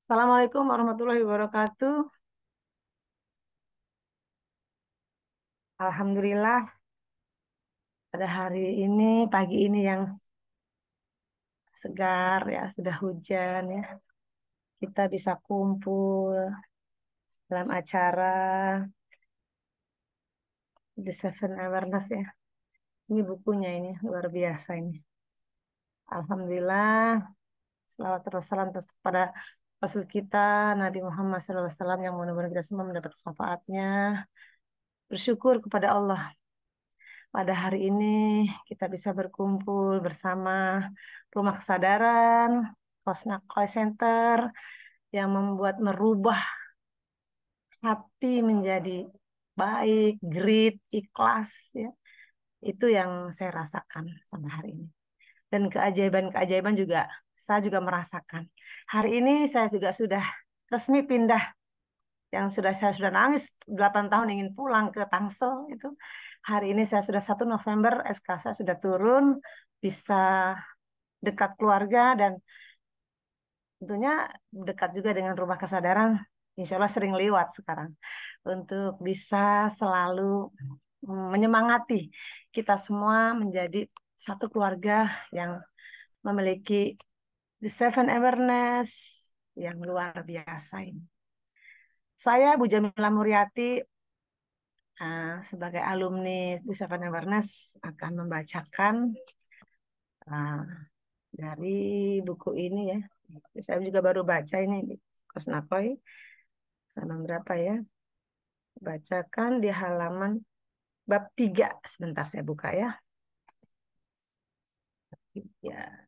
Assalamualaikum warahmatullahi wabarakatuh. Alhamdulillah pada hari ini, pagi ini yang segar ya, sudah hujan ya. Kita bisa kumpul dalam acara The Seven Awareness ya. Ini bukunya ini luar biasa ini. Alhamdulillah, selawat terus salam terus kepada Rasul kita Nabi Muhammad SAW yang mudah-mudahan kita semua mendapat syafaatnya. Bersyukur kepada Allah pada hari ini kita bisa berkumpul bersama Rumah Kesadaran, Kosnak Call Center yang membuat merubah hati menjadi baik, grit, ikhlas ya. Itu yang saya rasakan sampai hari ini. Dan keajaiban-keajaiban juga saya juga merasakan. Hari ini saya juga sudah resmi pindah yang saya sudah nangis 8 tahun ingin pulang ke Tangsel itu. Hari ini saya sudah 1 November SK saya sudah turun, bisa dekat keluarga dan tentunya dekat juga dengan Rumah Kesadaran. Insya Allah sering lewat sekarang untuk bisa selalu menyemangati kita semua menjadi satu keluarga yang memiliki the seven awareness yang luar biasa ini. Saya Bu Jamila Muriati sebagai alumni di Seven Awareness akan membacakan uh, dari buku ini ya. Saya juga baru baca ini di Kosnakoy, halaman berapa ya? Bacakan di halaman bab 3. Sebentar saya buka ya. Ya,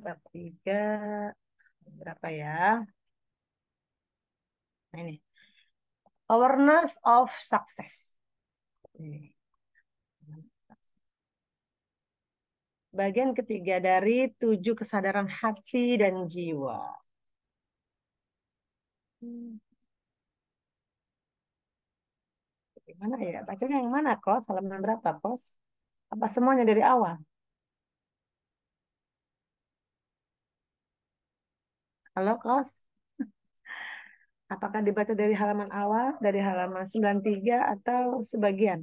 bab 3 berapa ya? Nah, ini. Awareness of success. Bagian ketiga dari 7 kesadaran hati dan jiwa. Gimana ya? Bacanya yang mana, Kos? Halaman berapa, Kos? Apa semuanya dari awal? Halo, Kos? Apakah dibaca dari halaman awal, dari halaman 93 atau sebagian?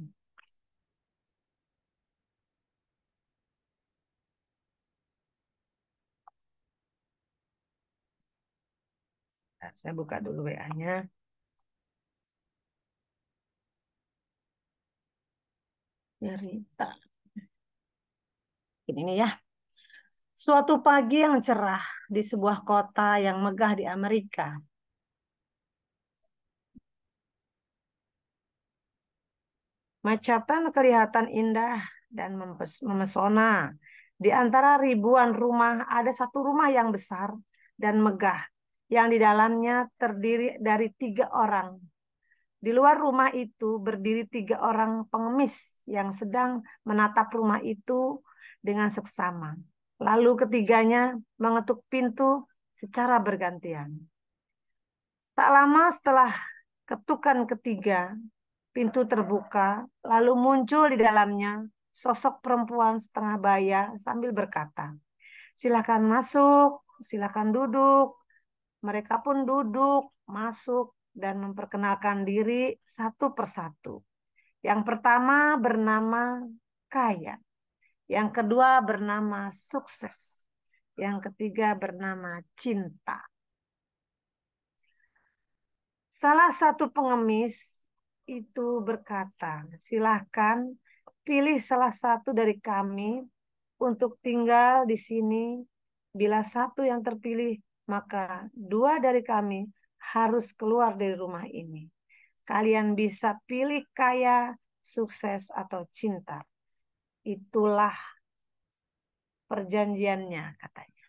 Nah, saya buka dulu WA-nya. Cerita. Ini ya. Suatu pagi yang cerah di sebuah kota yang megah di Amerika. Manhattan kelihatan indah dan memesona. Di antara ribuan rumah, ada satu rumah yang besar dan megah, yang di dalamnya terdiri dari 3 orang. Di luar rumah itu berdiri 3 orang pengemis yang sedang menatap rumah itu dengan seksama. Lalu ketiganya mengetuk pintu secara bergantian. Tak lama setelah ketukan ketiga, pintu terbuka, lalu muncul di dalamnya sosok perempuan setengah baya sambil berkata, "Silakan masuk, silakan duduk." Mereka pun duduk, masuk, dan memperkenalkan diri satu persatu. Yang pertama bernama Kaya, yang kedua bernama Sukses, yang ketiga bernama Cinta. Salah satu pengemis itu berkata, "Silahkan pilih salah satu dari kami untuk tinggal di sini. Bila satu yang terpilih, maka 2 dari kami harus keluar dari rumah ini. Kalian bisa pilih kaya, sukses, atau cinta. Itulah perjanjiannya," katanya.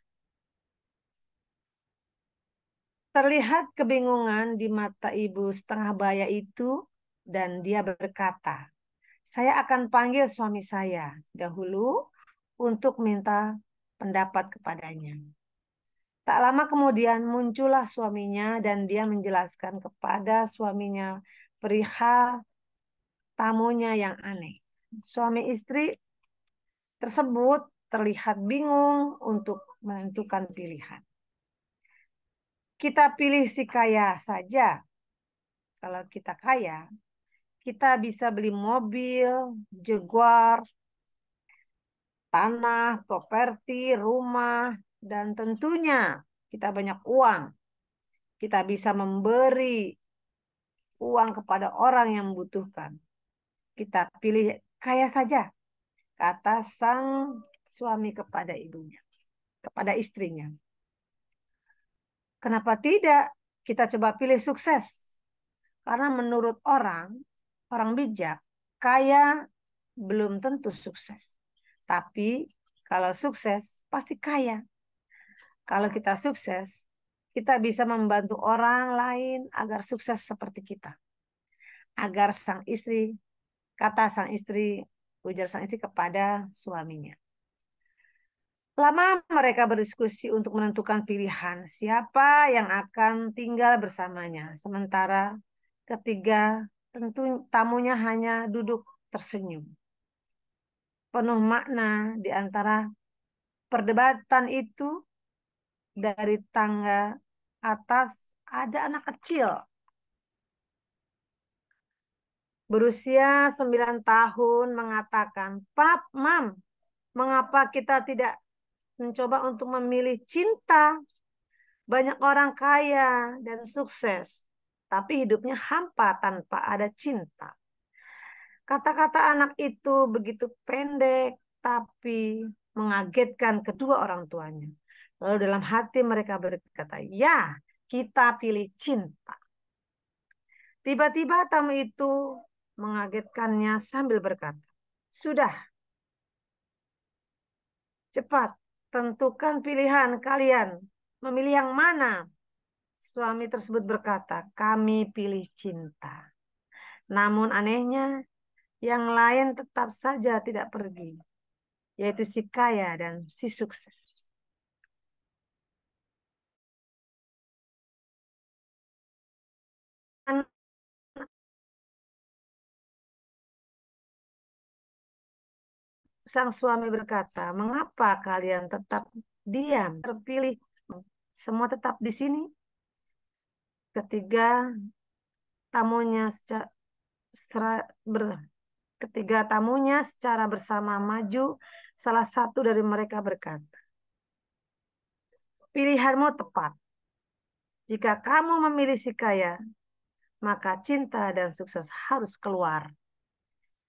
Terlihat kebingungan di mata ibu setengah baya itu dan dia berkata, "Saya akan panggil suami saya dahulu untuk minta pendapat kepadanya." Tak lama kemudian muncullah suaminya dan dia menjelaskan kepada suaminya perihal tamunya yang aneh. Suami istri tersebut terlihat bingung untuk menentukan pilihan. Kita pilih si kaya saja. Kalau kita kaya, kita bisa beli mobil, Jaguar, tanah, properti, rumah, dan tentunya kita banyak uang. Kita bisa memberi uang kepada orang yang membutuhkan. Kita pilih kaya saja, kata sang suami kepada ibunya, kepada istrinya. Kenapa tidak? Kita coba pilih sukses. Karena menurut orang bijak, kaya belum tentu sukses. Tapi kalau sukses, pasti kaya. Kalau kita sukses, kita bisa membantu orang lain agar sukses seperti kita. Agar ujar sang istri kepada suaminya. Lama mereka berdiskusi untuk menentukan pilihan siapa yang akan tinggal bersamanya. Sementara ketiga tentu tamunya hanya duduk tersenyum. Penuh makna di antara perdebatan itu, dari tangga atas ada anak kecil berusia 9 tahun mengatakan, "Pap, Mam, mengapa kita tidak mencoba untuk memilih cinta? Banyak orang kaya dan sukses, tapi hidupnya hampa tanpa ada cinta." Kata-kata anak itu begitu pendek, tapi mengagetkan kedua orang tuanya. Lalu dalam hati mereka berkata, "Ya, kita pilih cinta." Tiba-tiba tamu itu mengagetkannya sambil berkata, "Sudah, cepat, tentukan pilihan kalian. Memilih yang mana?" Suami tersebut berkata, "Kami pilih cinta." Namun anehnya, yang lain tetap saja tidak pergi, yaitu si kaya dan si sukses. Sang suami berkata, "Mengapa kalian tetap diam, terpilih? Semua tetap di sini." Ketiga tamunya ketiga tamunya secara bersama maju. Salah satu dari mereka berkata, "Pilihanmu tepat. Jika kamu memilih si kaya, maka cinta dan sukses harus keluar.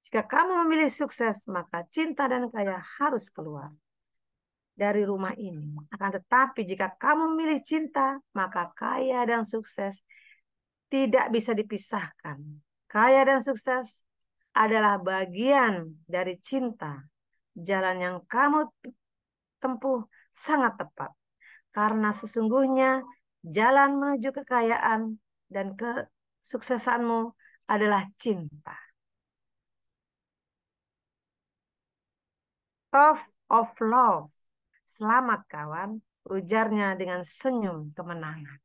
Jika kamu memilih sukses, maka cinta dan kaya harus keluar dari rumah ini. Akan tetapi jika kamu memilih cinta, maka kaya dan sukses tidak bisa dipisahkan. Kaya dan sukses adalah bagian dari cinta. Jalan yang kamu tempuh sangat tepat. Karena sesungguhnya jalan menuju kekayaan dan kesuksesanmu adalah cinta. Of love. Selamat kawan, ujarnya dengan senyum kemenangan.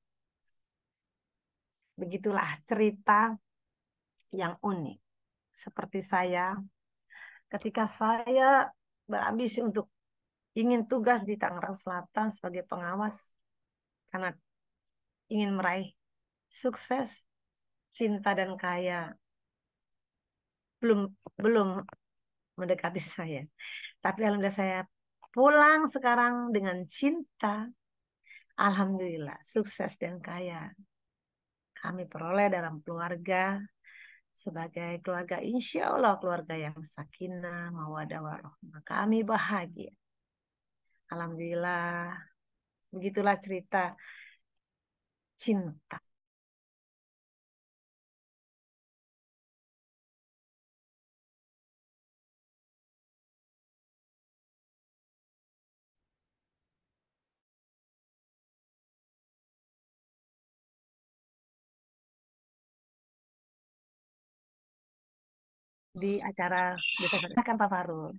Begitulah cerita yang unik. Seperti saya, ketika saya berambisi untuk ingin tugas di Tangerang Selatan sebagai pengawas, karena ingin meraih sukses, cinta dan kaya belum belum mendekati saya. Tapi alhamdulillah saya pulang sekarang dengan cinta. Alhamdulillah, sukses dan kaya kami peroleh dalam keluarga, sebagai keluarga insya Allah keluarga yang sakinah, mawadah, warahmah. Kami bahagia. Alhamdulillah, begitulah cerita cinta. Di acara Desa Sedekah Pak Farul.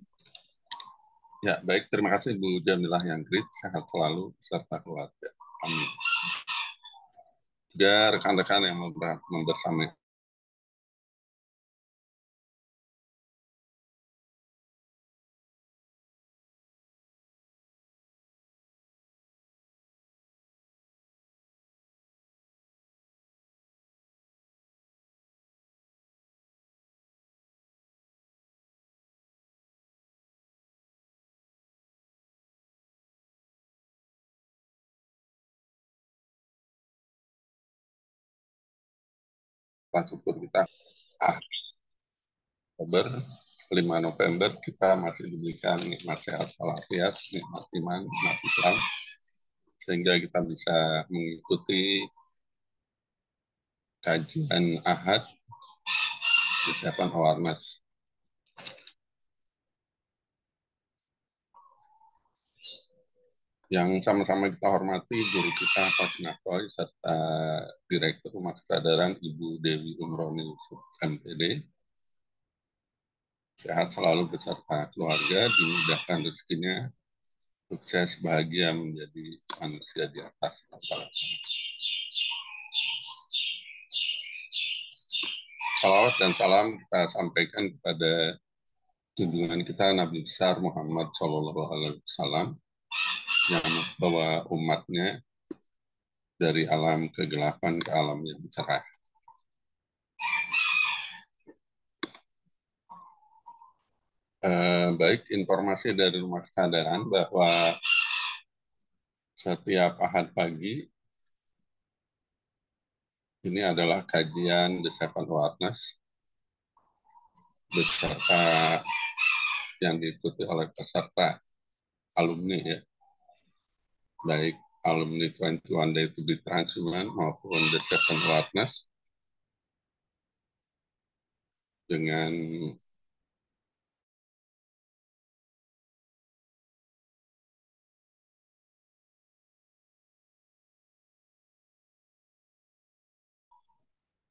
Ya, baik. Terima kasih Bu Jamilah yang great. Sehat selalu serta keluarga. Amin. Juga rekan-rekan yang membersamai syukur kita Oktober, 5 November kita masih diberikan nikmat sehat walafiat, nikmat iman, nikmat Islam, sehingga kita bisa mengikuti kajian Ahad di Seven Awareness. Yang sama-sama kita hormati guru kita Pak Nakoy serta Direktur Rumah Kesadaran Ibu Dewi Umroni Yusuf MPD. Sehat selalu beserta keluarga, dimudahkan rezekinya, sukses bahagia menjadi manusia di atas rata-rata. Salawat dan salam kita sampaikan kepada junjungan kita Nabi besar Muhammad SAW yang membawa umatnya dari alam kegelapan ke alam yang cerah. Baik, informasi dari Rumah Kesadaran bahwa setiap Ahad pagi ini adalah kajian The Seven Awareness beserta yang diikuti oleh peserta alumni ya, baik alumni 21 Day to be Transhuman maupun The Seven Awareness dengan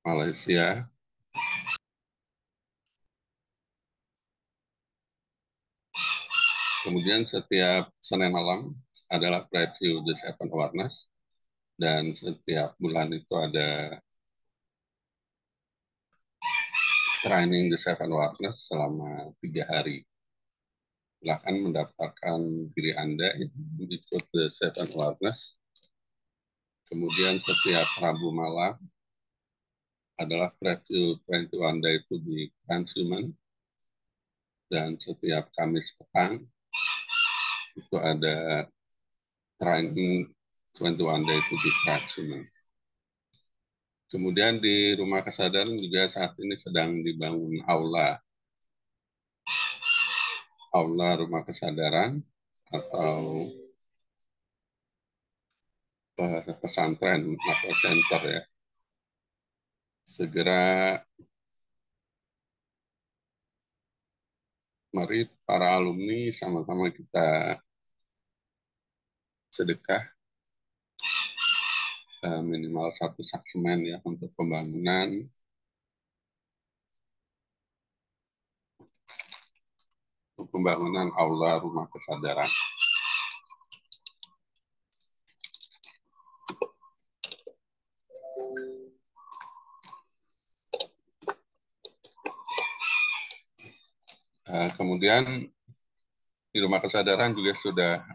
Malaysia. Kemudian setiap Senin malam adalah preview The Seven Awareness dan setiap bulan itu ada training The Seven Awareness selama 3 hari. Silahkan mendaftarkan diri Anda ikut The Seven Awareness. Kemudian setiap Rabu malam adalah preview 21 Day to be Transhuman. Dan setiap Kamis petang itu ada training 21 Day to be Transhuman. Kemudian di Rumah Kesadaran juga saat ini sedang dibangun aula Rumah Kesadaran atau pesantren atau center ya. Segera mari para alumni sama-sama kita sedekah minimal 1 saksemen ya untuk pembangunan aula Rumah Kesadaran. Kemudian di Rumah Kesadaran juga sudah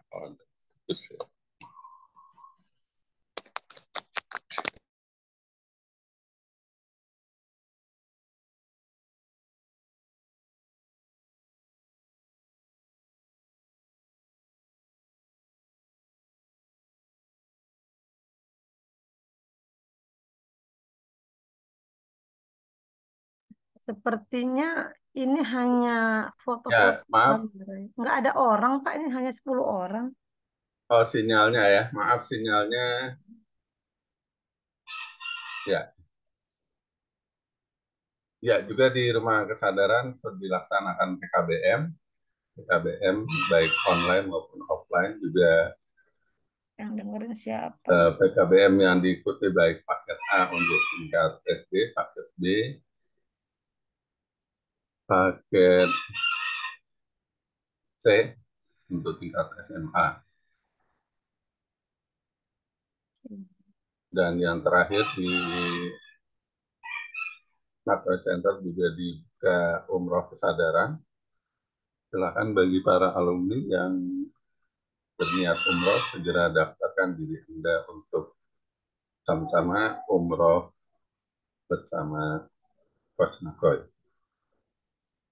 Sepertinya ini hanya foto-foto ya, maaf. gambar. Nggak ada orang, Pak. Ini hanya 10 orang. Oh, sinyalnya ya, maaf sinyalnya ya. Ya, juga di Rumah Kesadaran dilaksanakan PKBM baik online maupun offline, juga Yang dengerin siapa? PKBM yang diikuti baik paket A untuk tingkat SD, paket B, paket C untuk tingkat SMA. Dan yang terakhir di National Center juga dibuka umroh kesadaran. Silakan bagi para alumni yang berniat umroh segera daftarkan diri Anda untuk sama-sama umroh bersama Coach Nakoy.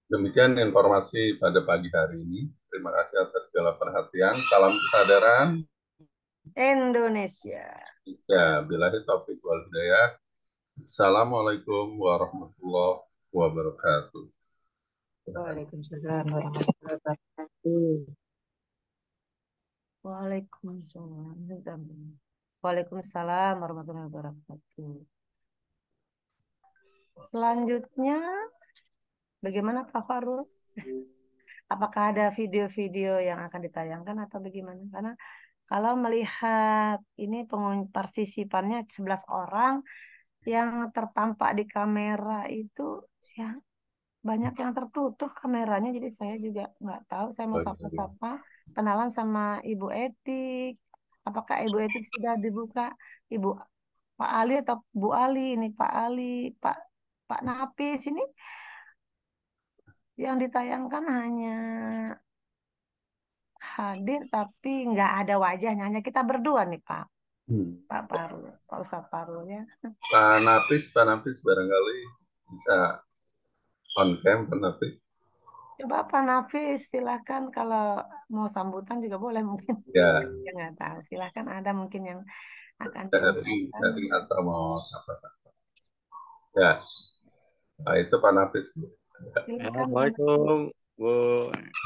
Demikian informasi pada pagi hari ini. Terima kasih atas segala perhatian. Salam kesadaran. Indonesia. Ya, billahi taufiq wal hidayah. Assalamualaikum warahmatullahi wabarakatuh. Waalaikumsalam warahmatullahi wabarakatuh. Waalaikumsalam. Waalaikumsalam warahmatullahi wabarakatuh. Selanjutnya, bagaimana Pak Farul? Apakah ada video-video yang akan ditayangkan atau bagaimana? Karena kalau melihat ini partisipannya 11 orang yang tertampak di kamera itu ya, banyak yang tertutup kameranya, jadi saya juga nggak tahu. Saya mau sapa-sapa, kenalan sama Ibu Etik. Apakah Ibu Etik sudah dibuka? Ibu Pak Ali atau Bu Ali? Ini Pak Ali, Pak Pak Nafis ini yang ditayangkan hanya hadir tapi nggak ada wajahnya, hanya kita berdua nih Pak. Pak Parul, Pak Ustadz Parul ya. Pak Nafis barangkali bisa on cam, Pak Nafis. Coba Pak Nafis, silakan kalau mau sambutan juga boleh mungkin. Ya, Ya nggak tahu, silakan ada mungkin yang akan diungkapkan. dari atau mau apa? Ya, nah itu Pak Nafis. Silakan Pak Nafis. Assalamualaikum Bu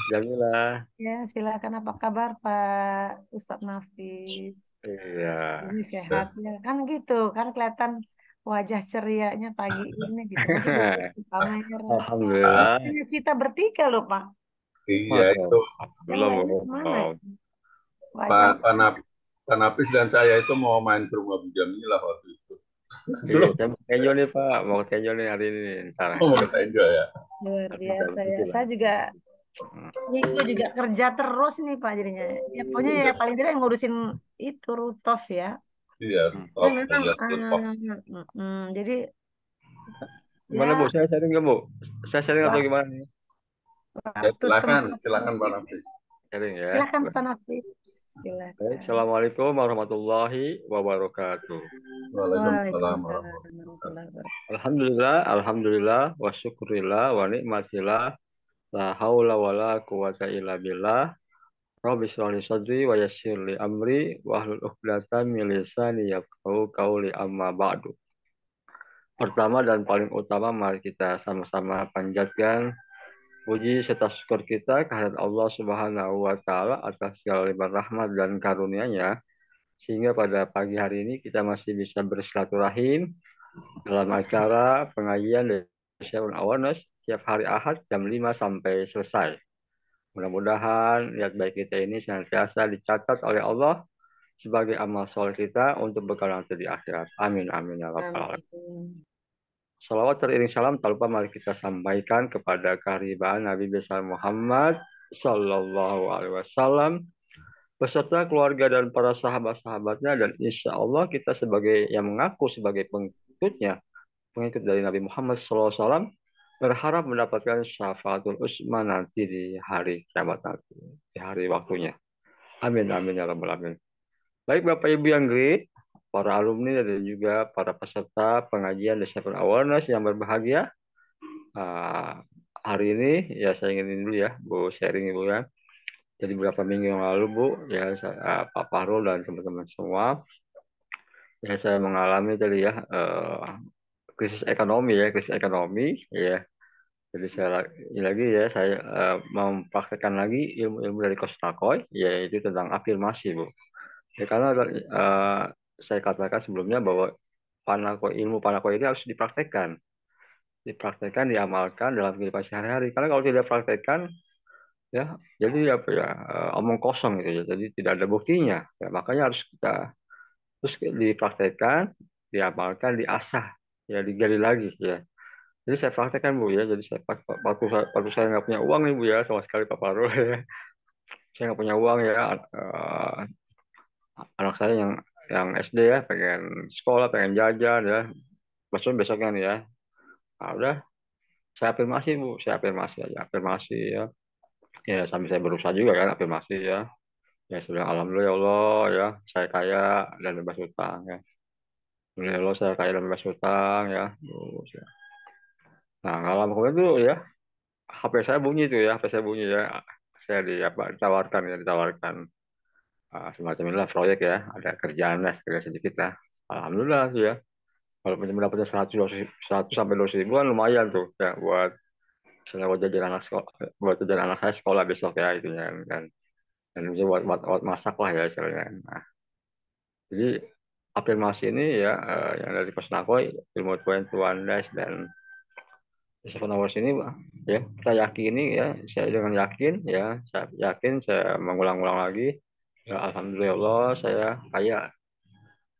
Jamila. Ya, silakan apa kabar Pak Ustadz Nafis? Iya, Ini sehat ya, kan gitu, kan kelihatan wajah cerianya pagi ini gitu. Mungkin dilihat di kamera. Alhamdulillah. Hanya kita bertiga loh Pak. Iya Masuk. itu Yang Belum, lainnya belum, kemana belum. itu? Wajahnya. Pak Nafis dan saya itu mau main ke rumah Bu Jamila waktu itu. Iya, Belum saya mau kenjo nih Pak, mau kenjo nih hari ini. Ntar, mau enjoy ya. Luar nanti biasa ya. nanti lah. Saya juga Niko juga kerja terus nih Pak jadinya. Ya pokoknya ya paling tidak yang ngurusin itu Rutov ya. Iya, Ya top, memang lihat top. jadi Gimana Bu? ya Saya sharing nggak Bu? Saya sharing atau wak- gimana nih? Ya, waktu silakan, sempat silakan Pak sempit. Nafis. Sharing ya. Silakan Pak Nafis. Baik, Silakan. Assalamualaikum warahmatullahi wabarakatuh. Waalaikumsalam Waalaikumsalam warahmatullahi wabarakatuh. warahmatullahi wabarakatuh. Alhamdulillah, alhamdulillah, wa syukurillah, wa nikmatillah, la haula wa la quwata illa billah. Rabbi shrah li sadri wa yassir li amri wa hlul 'uqdatam min lisani yafqahu qawli amma ba'du. Pertama dan paling utama mari kita sama-sama panjatkan puji serta syukur kita kehadirat Allah Subhanahu wa taala atas segala limpah rahmat dan karunia-Nya sehingga pada pagi hari ini kita masih bisa bersilaturahim dalam acara pengajian dari Syahrul Awareness setiap hari Ahad jam 5 sampai selesai. Mudah-mudahan niat baik kita ini senantiasa dicatat oleh Allah sebagai amal soleh kita untuk bekal nanti di akhirat. Amin, amin, ya rabbal alamin. Amin. Salawat teriring salam tak lupa mari kita sampaikan kepada keharibaan Nabi besar Muhammad Sallallahu Alaihi Wasallam beserta keluarga dan para sahabat-sahabatnya, dan insya Allah kita sebagai yang mengaku sebagai pengikutnya, pengikut dari Nabi Muhammad Sallallahu Alaihi Wasallam, berharap mendapatkan syafaatul usma nanti di hari kiamat nanti, di hari waktunya. Amin, amin, ya rabbal alamin. Baik Bapak Ibu yang great, para alumni dan juga para peserta pengajian Disciple Awareness yang berbahagia. Hari ini ya saya ingin dulu ya Bu sharing Ibu ya. Jadi beberapa minggu yang lalu Bu ya Pak Farul dan teman-teman semua ya saya mengalami tadi ya krisis ekonomi ya. Jadi saya lagi ya saya mempraktekkan lagi ilmu-ilmu dari Coach Nakoy yaitu tentang afirmasi Bu. Ya, karena saya katakan sebelumnya bahwa ilmu Panako ini harus dipraktekkan, diamalkan dalam kehidupan sehari-hari. Karena kalau tidak praktekkan, ya, jadi apa ya, omong kosong gitu ya. Jadi tidak ada buktinya. Ya, makanya harus kita terus dipraktekkan, diamalkan, diasah, ya, digali lagi ya. Jadi saya praktekkan Bu ya. Jadi waktu saya nggak punya uang nih Bu ya, sama sekali Pak Parul ya. Saya nggak punya uang ya. Anak saya yang yang SD ya, pengen sekolah, pengen jajan ya, besoknya nih ya. Nah, udah saya afirmasi Bu, saya afirmasi aja, afirmasi ya. Ya sambil saya berusaha juga kan afirmasi ya. Ya sudah alhamdulillah ya Allah ya, saya kaya dan bebas hutang ya. Alhamdulillah ya Allah saya kaya dan bebas hutang ya. Terus, ya. Nah, nggak lama kemudian tuh ya, HP saya bunyi tuh ya, HP saya bunyi ya. Saya ditawarkan ya, ditawarkan semacam inilah proyek ya, ada kerjaan lah, kerja sedikit lah. Alhamdulillah tuh ya. Walaupun cuma dapatnya 100 sampai 200 ribuan lumayan tuh ya buat misalnya buat jajan anak sekolah, buat jajan anak saya sekolah besok ya itu ya kan. Dan bisa buat masak lah ya istilahnya. Nah, jadi afirmasi ini ya yang dari Coach Nakoy, ilmu 21 Days dan Seven Hours ini ya kita yakini ya, saya dengan yakin ya, saya yakin saya mengulang-ulang lagi ya, alhamdulillah ya Allah saya kaya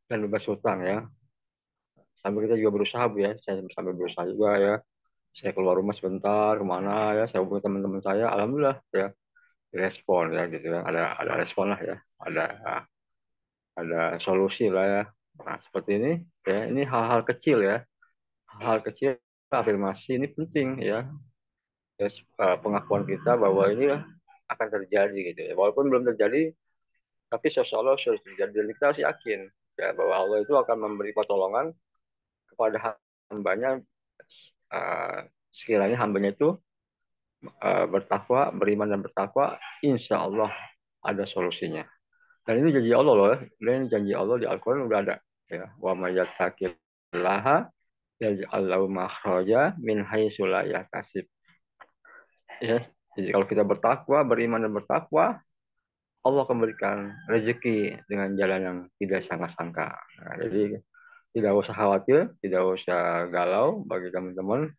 dan bebas hutang ya. Sambil kita juga berusaha Bu ya, saya sambil berusaha juga ya. Saya keluar rumah sebentar kemana ya, saya hubungi teman-teman saya, alhamdulillah ya respon ya gitu ya, ada respon lah ya, ada solusi lah ya. Nah seperti ini ya, ini hal-hal kecil ya, hal kecil afirmasi ini penting ya. Ya, pengakuan kita bahwa ini akan terjadi gitu ya, walaupun belum terjadi tapi seolah-olah sudah terjadi dan kita harus yakin ya bahwa Allah itu akan memberi pertolongan kepada hambanya sekiranya hambanya itu bertakwa, beriman dan bertakwa, insya Allah ada solusinya. Dan ini janji Allah loh, ya. Dan janji Allah di Al-Quran udah ada. Ya, wa mayyattaqillaha yaj'al lahu makhraja min haitsu la yahtasib. Ya, jadi kalau kita bertakwa, beriman dan bertakwa, Allah akan berikan rezeki dengan jalan yang tidak sangka-sangka. Nah, jadi tidak usah khawatir, tidak usah galau bagi teman-teman.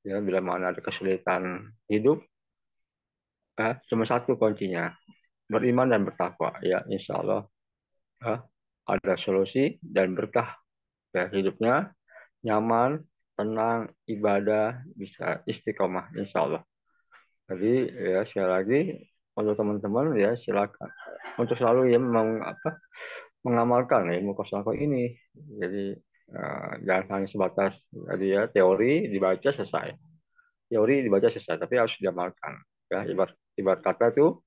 Ya, bila mana ada kesulitan hidup, cuma satu kuncinya, beriman dan bertakwa. Ya, insya Allah ada solusi dan berkah ya, hidupnya nyaman, tenang, ibadah, bisa istiqomah, insya Allah. Jadi ya sekali lagi untuk teman-teman ya silakan untuk selalu ya mengamalkan ilmu kosmologi ini. Jadi jangan hanya sebatas tadi ya teori dibaca selesai, teori dibaca selesai, tapi harus diamalkan. Ya ibarat kata itu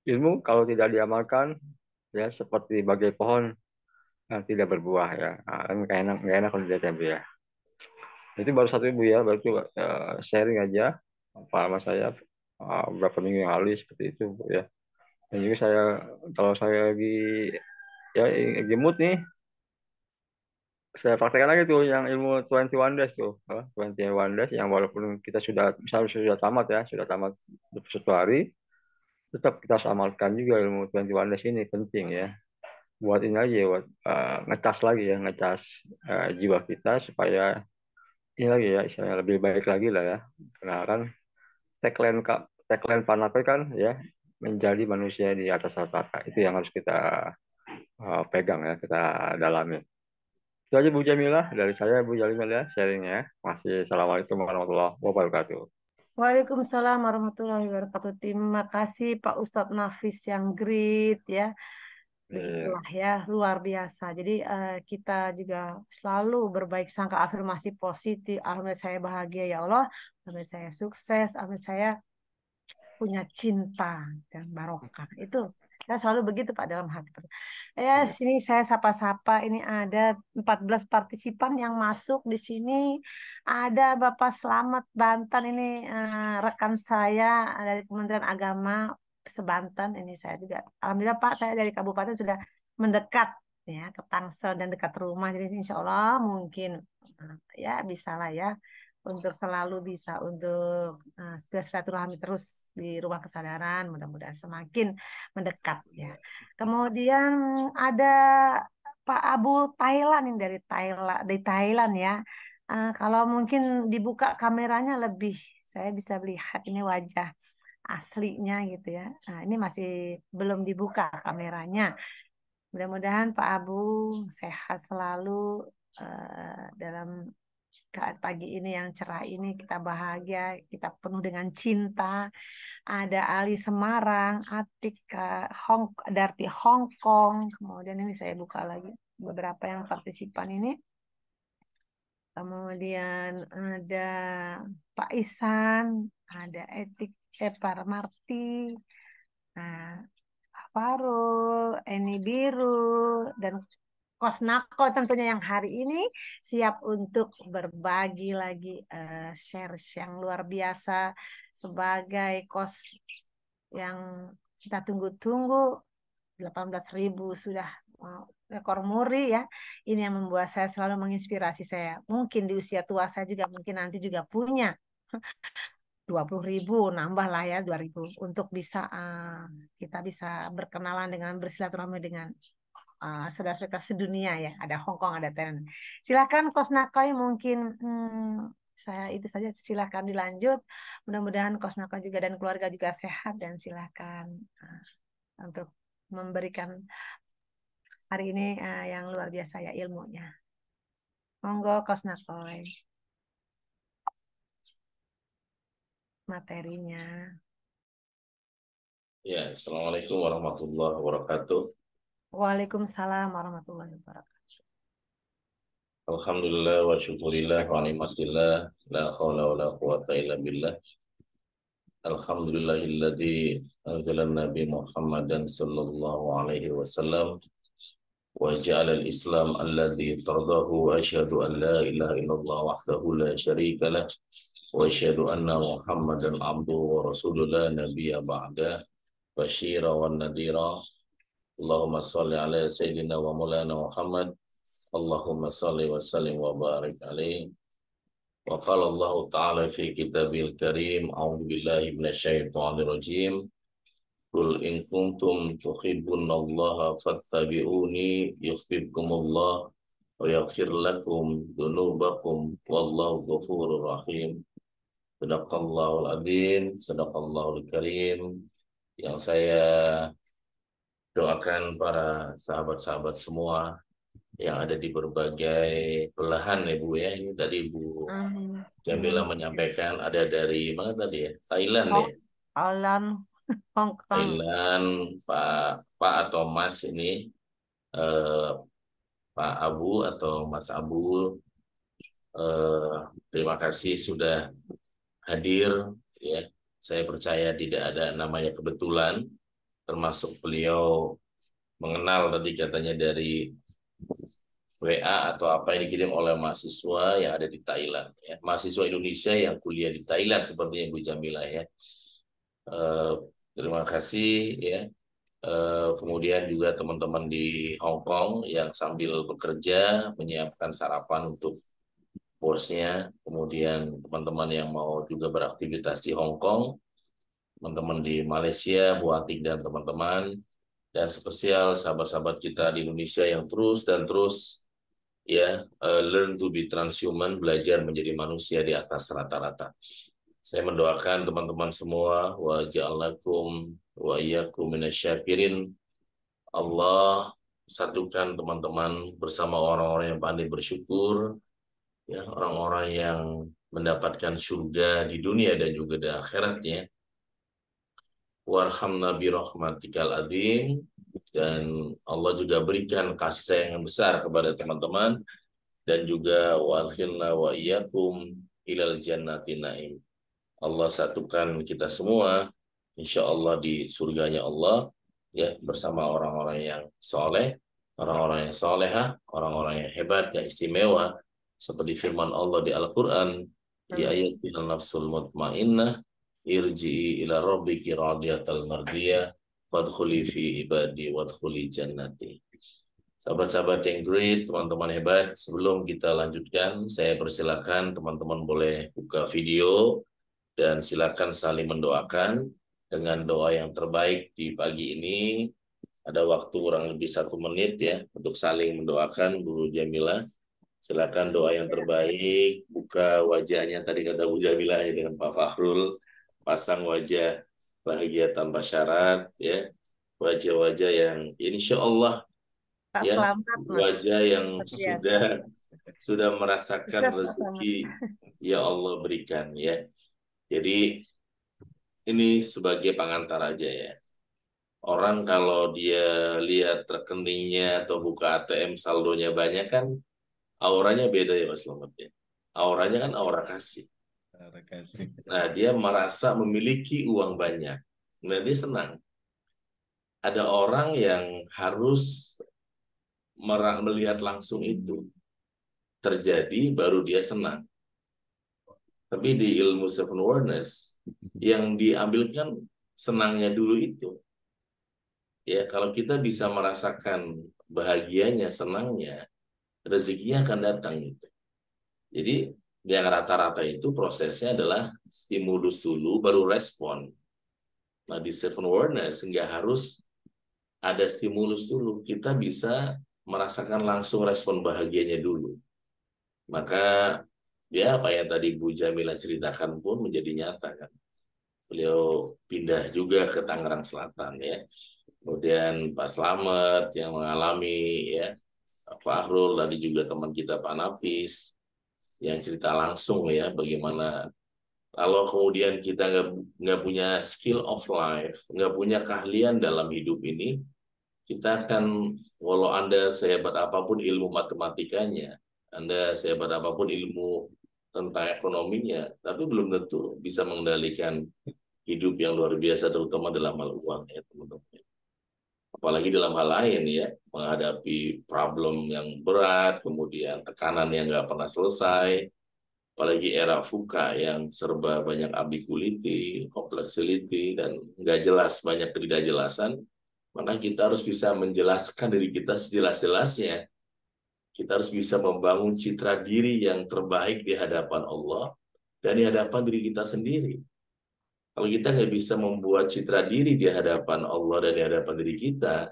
ilmu kalau tidak diamalkan ya seperti bagai pohon yang tidak berbuah ya. Nah, kan nggak enak kalau dilihat ya. Itu baru satu ibu ya, baru itu sharing aja pengalaman saya beberapa minggu yang lalu seperti itu Bu, ya. Dan juga saya kalau saya lagi ya lagi mood nih, saya praktekkan lagi tuh yang ilmu 21 days tuh, 21 days yang walaupun kita sudah misalnya sudah tamat ya, sudah tamat 21 hari, tetap kita harus amalkan juga ilmu 21 days ini penting ya. Buat ini aja buat ngecas lagi ya, ngecas jiwa kita supaya ini lagi ya, istilahnya lebih baik lagi lah ya. Karena kan tagline Panape kan ya menjadi manusia di atas rata-rata itu yang harus kita pegang ya, kita dalami. Itu aja Bu Jamilah dari saya Bu Jamilah ya sharingnya. Masih Assalamualaikum warahmatullahi wabarakatuh. Waalaikumsalam warahmatullahi wabarakatuh. Terima kasih Pak Ustadz Nafis yang great ya. Iya, Begitulah ya, luar biasa. Jadi kita juga selalu berbaik sangka, afirmasi positif. Alhamdulillah saya bahagia ya Allah. Alhamdulillah saya sukses. Alhamdulillah saya punya cinta dan barokah. Itu saya selalu begitu Pak dalam hati. Ya, iya. sini saya sapa-sapa. Ini ada 14 partisipan yang masuk di sini. Ada Bapak Slamet Banten ini rekan saya dari Kementerian Agama Sebanten. Ini saya juga. Alhamdulillah Pak, saya dari kabupaten sudah mendekat ya ke Tangsel dan dekat rumah. Jadi insya Allah mungkin ya bisa lah ya untuk selalu bisa untuk silaturahmi terus di rumah kesadaran, mudah-mudahan semakin mendekat ya. Kemudian ada Pak Abu Thailand yang dari Thailand ya. Kalau mungkin dibuka kameranya lebih saya bisa melihat ini wajah aslinya gitu ya. Nah, ini masih belum dibuka kameranya. Mudah-mudahan Pak Abu sehat selalu dalam Pagi ini yang cerah ini kita bahagia, kita penuh dengan cinta. Ada Ali Semarang, Atik, Darti Hong Kong. Kemudian ini saya buka lagi beberapa yang partisipan ini. Kemudian ada Pak Isan, ada Parmarti, nah, Farul, Eni Biru, dan Kosnako tentunya yang hari ini siap untuk berbagi lagi share yang luar biasa sebagai kos yang kita tunggu-tunggu. 18.000 sudah rekor muri ya. Ini yang membuat saya selalu menginspirasi saya. Mungkin di usia tua saya juga mungkin nanti juga punya 20.000, nambah lah ya 2.000 untuk bisa kita bisa berkenalan dengan bersilaturahmi dengan saudara-saudara sedunia ya. Ada Hong Kong, ada Thailand. Silakan Kos Nakoy mungkin saya itu saja, silakan dilanjut. Mudah-mudahan Kos Nakoy juga dan keluarga juga sehat, dan silakan untuk memberikan hari ini yang luar biasa ya ilmunya. Monggo Kos Nakoy materinya. Ya, Assalamualaikum warahmatullahi wabarakatuh. Waalaikumsalam warahmatullahi wabarakatuh. Alhamdulillah wa syukurillah wa ni'matillah la hawla wa la quwata illa billah. Alhamdulillahilladzi anzala Nabi Muhammadan sallallahu alaihi wasallam wa ja'ala al-Islam alladzi tardahu wa asyhadu an la ilaha illallah wahdahu la syarika lah wa asyhadu anna Muhammadan abduhu wa rasuluhu la nabiyya ba'da basyira wa nadhira. Allahumma salli ala sayyidina wa maulana Muhammad. Allahumma salli wa sallim wa barik alaihi. Wa qala Allah ta'ala fi kitabil karim, a'udzu billahi minasyaitonir rajim. Qul in kuntum tuhibbunallaha fattabi'uni yuhibbukumullah wa yaghfir lakum dzunubakum wallahu ghafurur rahim. Sadaqallahul adzim, sadaqallahul karim. Yang saya doakan para sahabat-sahabat semua yang ada di berbagai belahan ya Bu ya. Ini tadi Bu Jamila menyampaikan ada dari mana tadi ya? Thailand ya? Thailand, Hong Kong. Thailand, Pak atau Mas ini, Pak Abu atau Mas Abu, terima kasih sudah hadir ya. Saya percaya tidak ada namanya kebetulan, termasuk beliau mengenal tadi katanya dari WA atau apa yang dikirim oleh mahasiswa yang ada di Thailand ya. Mahasiswa Indonesia yang kuliah di Thailand seperti Bu Jamila ya. Terima kasih ya. Kemudian juga teman-teman di Hong Kong yang sambil bekerja menyiapkan sarapan untuk bosnya. Kemudian teman-teman yang mau juga beraktivitas di Hong Kong, teman-teman di Malaysia, Bu Atik dan teman-teman, dan spesial sahabat-sahabat kita di Indonesia yang terus dan terus ya learn to be transhuman, belajar menjadi manusia di atas rata-rata. Saya mendoakan teman-teman semua wa ja'alakum wa iyyakum minasyakirin. Allah satukan teman-teman bersama orang-orang yang pandai bersyukur ya, orang-orang yang mendapatkan surga di dunia dan juga di akhiratnya. Warhamna bi rahmatikal adzim, dan Allah juga berikan kasih sayang yang besar kepada teman-teman, dan juga walkhilna wa iyyakum ilal jannati naim. Allah satukan kita semua insya Allah di surganya Allah ya, bersama orang-orang yang soleh, orang-orang yang solehah, orang-orang yang hebat, yang istimewa, seperti firman Allah di Al-Quran di ayat Nafsul Mutmainnah, irji'i ila rabbiki radiyatal mardiyah wadkhuli fi ibadi wadkhuli jannati. Sahabat-sahabat yang great, teman-teman hebat, sebelum kita lanjutkan, saya persilakan teman-teman boleh buka video dan silakan saling mendoakan dengan doa yang terbaik di pagi ini. Ada waktu kurang lebih 1 menit ya untuk saling mendoakan. Bu Jamila, silakan doa yang terbaik. Buka wajahnya tadi kata Bu Jamila dengan Pak Fahrul, pasang wajah bahagia tanpa syarat ya, wajah-wajah yang insya Allah ya, wajah yang sudah sudah merasakan Sukses Pak Selamat. rezeki ya Allah berikan ya. Jadi ini sebagai pengantar aja ya. Orang kalau dia lihat rekeningnya atau buka ATM saldonya banyak kan auranya beda ya Mas Selamat ya. Auranya kan aura kasih. Terima kasih. Nah, dia merasa memiliki uang banyak. Nah, dia senang. Ada orang yang harus melihat langsung itu terjadi baru dia senang. Tapi di ilmu seven awareness yang diambilkan senangnya dulu itu. Ya, kalau kita bisa merasakan bahagianya, senangnya, rezekinya akan datang gitu. Jadi yang rata-rata itu prosesnya adalah stimulus dulu baru respon. Nah, di seven awareness nggak harus ada stimulus dulu. Kita bisa merasakan langsung respon bahagianya dulu. Maka ya apa yang tadi Bu Jamila ceritakan pun menjadi nyata kan. Beliau pindah juga ke Tangerang Selatan ya. Kemudian Pak Slamet yang mengalami ya, Pak Ahrul tadi juga teman kita Pak Nafis yang cerita langsung ya bagaimana kalau kemudian kita nggak punya skill of life, nggak punya keahlian dalam hidup ini, kita akan walau Anda sehebat apapun ilmu matematikanya, Anda sehebat apapun ilmu tentang ekonominya, tapi belum tentu bisa mengendalikan hidup yang luar biasa terutama dalam hal uang ya teman-teman. Apalagi dalam hal lain ya, menghadapi problem yang berat, kemudian tekanan yang nggak pernah selesai, apalagi era VUCA yang serba banyak ambiguity, complexity, dan nggak jelas, banyak ketidakjelasan, maka kita harus bisa menjelaskan diri kita sejelas-jelasnya. Kita harus bisa membangun citra diri yang terbaik di hadapan Allah dan di hadapan diri kita sendiri. Kalau kita nggak bisa membuat citra diri di hadapan Allah dan di hadapan diri kita,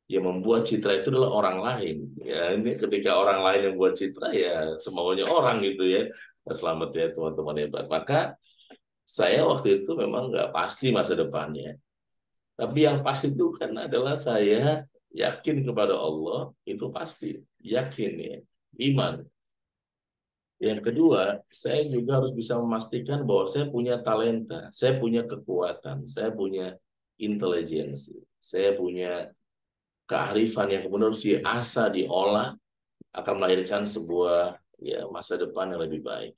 ya membuat citra itu adalah orang lain. Ya, ini ketika orang lain yang buat citra, ya semaunya orang gitu ya. Selamat ya teman-teman hebat. Maka saya waktu itu memang nggak pasti masa depannya. Tapi yang pasti itu kan adalah saya yakin kepada Allah, itu pasti. Yakin ya, iman. Yang kedua, saya juga harus bisa memastikan bahwa saya punya talenta, saya punya kekuatan, saya punya intelijensi, saya punya kearifan yang kemudian harus diasah, diolah, akan melahirkan sebuah ya masa depan yang lebih baik.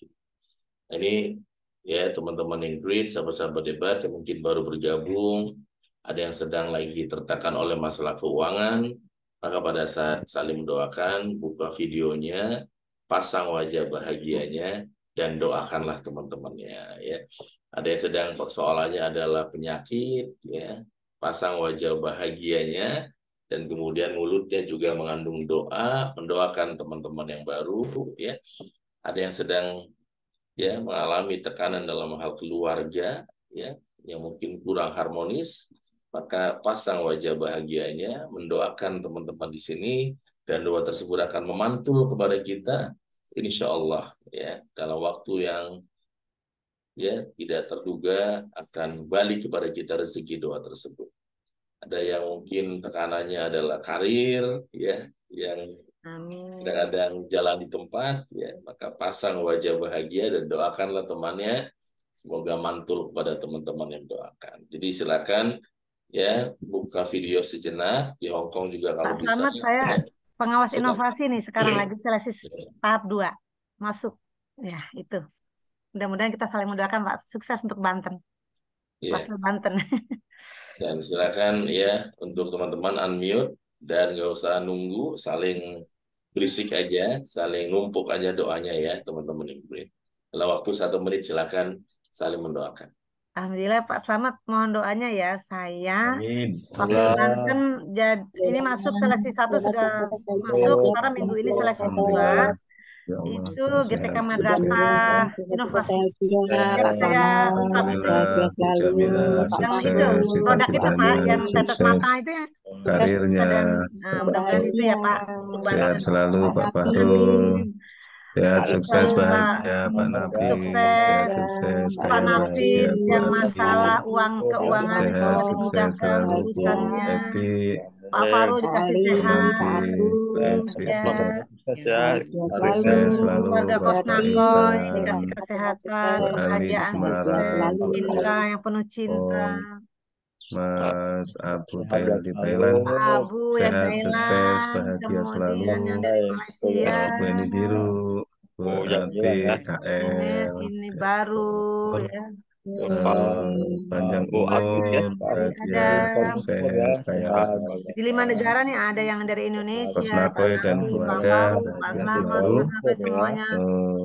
Ini ya teman-teman yang great, sahabat-sahabat debat yang mungkin baru bergabung, ada yang sedang lagi tertekan oleh masalah keuangan, maka pada saat saling mendoakan, buka videonya, pasang wajah bahagianya, dan doakanlah teman-temannya. Ya, ada yang sedang persoalannya adalah penyakit, ya, pasang wajah bahagianya, dan kemudian mulutnya juga mengandung doa, mendoakan teman-teman yang baru. Ya, ada yang sedang ya mengalami tekanan dalam hal keluarga, ya, yang mungkin kurang harmonis, maka pasang wajah bahagianya, mendoakan teman-teman di sini, dan doa tersebut akan memantul kepada kita, insya Allah, ya, dalam waktu yang ya tidak terduga akan balik kepada kita rezeki doa tersebut. Ada yang mungkin tekanannya adalah karir, ya, yang kadang-kadang jalan di tempat, ya, maka pasang wajah bahagia dan doakanlah temannya, semoga mantul kepada teman-teman yang doakan. Jadi silakan ya buka video sejenak di Hong Kong juga kalau Pak bisa. Selamat, saya Ya. pengawas Sedang. inovasi nih sekarang lagi seleksi tahap 2 masuk. Ya, itu. Mudah-mudahan kita saling mendoakan Pak, sukses untuk Banten. Ya. Wakil Banten. Dan silakan ya untuk teman-teman unmute dan nggak usah nunggu, saling berisik aja, saling numpuk aja doanya ya teman-teman yang beri. Dalam waktu 1 menit silakan saling mendoakan. Alhamdulillah Pak Selamat, mohon doanya ya. Saya Amin. wakil Banten ini masuk seleksi 1 sudah masuk, sekarang minggu ini seleksi 2. Ya Allah, Itu GTK sehat-sehat. Madrasah Inovasi. Saya ungkap itu. Alhamdulillah, Jamila, Yang sukses, itu produk itu Pak, yang tetes sukses mata itu ya. karirnya. Dan mudah-mudahan itu ya Pak. Sehat selalu Pak Fahrul. Amin. Sehat, sukses, Pak bahagia Pak Nafi. sukses. Sehat, sukses, Pak kaya bahagia Nafis yang Bu Ati. masalah keuangan Sehat, semoga sukses dimudahkan selalu Bu urusannya. Eti. Pak Farul dikasih Bu sehat. Nanti, ya. semoga sukses ya. Sukses selalu Keluarga Kos Bapak Nakoy Ihsan, dikasih kesehatan, Bu Ali di kebahagiaan, Semarang, sukses, cinta yang penuh cinta. Mas Abu Sehat Thailand di selalu. Thailand, Pak Abu yang sehat, sukses, Thailand, bahagia selalu. kemudian yang dari Malaysia, Bu Eni Biru, Bu Bu Ati, Jamila ya. KL, ini baru Pur, ya. panjang Bu Atik ya. umur, Pak Atik Ada bahagia, ya. sukses, kayak di 5 negara nih, ada yang dari Kos Indonesia, Pak Nakoy dan Nabi, Pak keluarga, Paul, Pak bahagia Selamat, selalu. Mas Nakoy, semuanya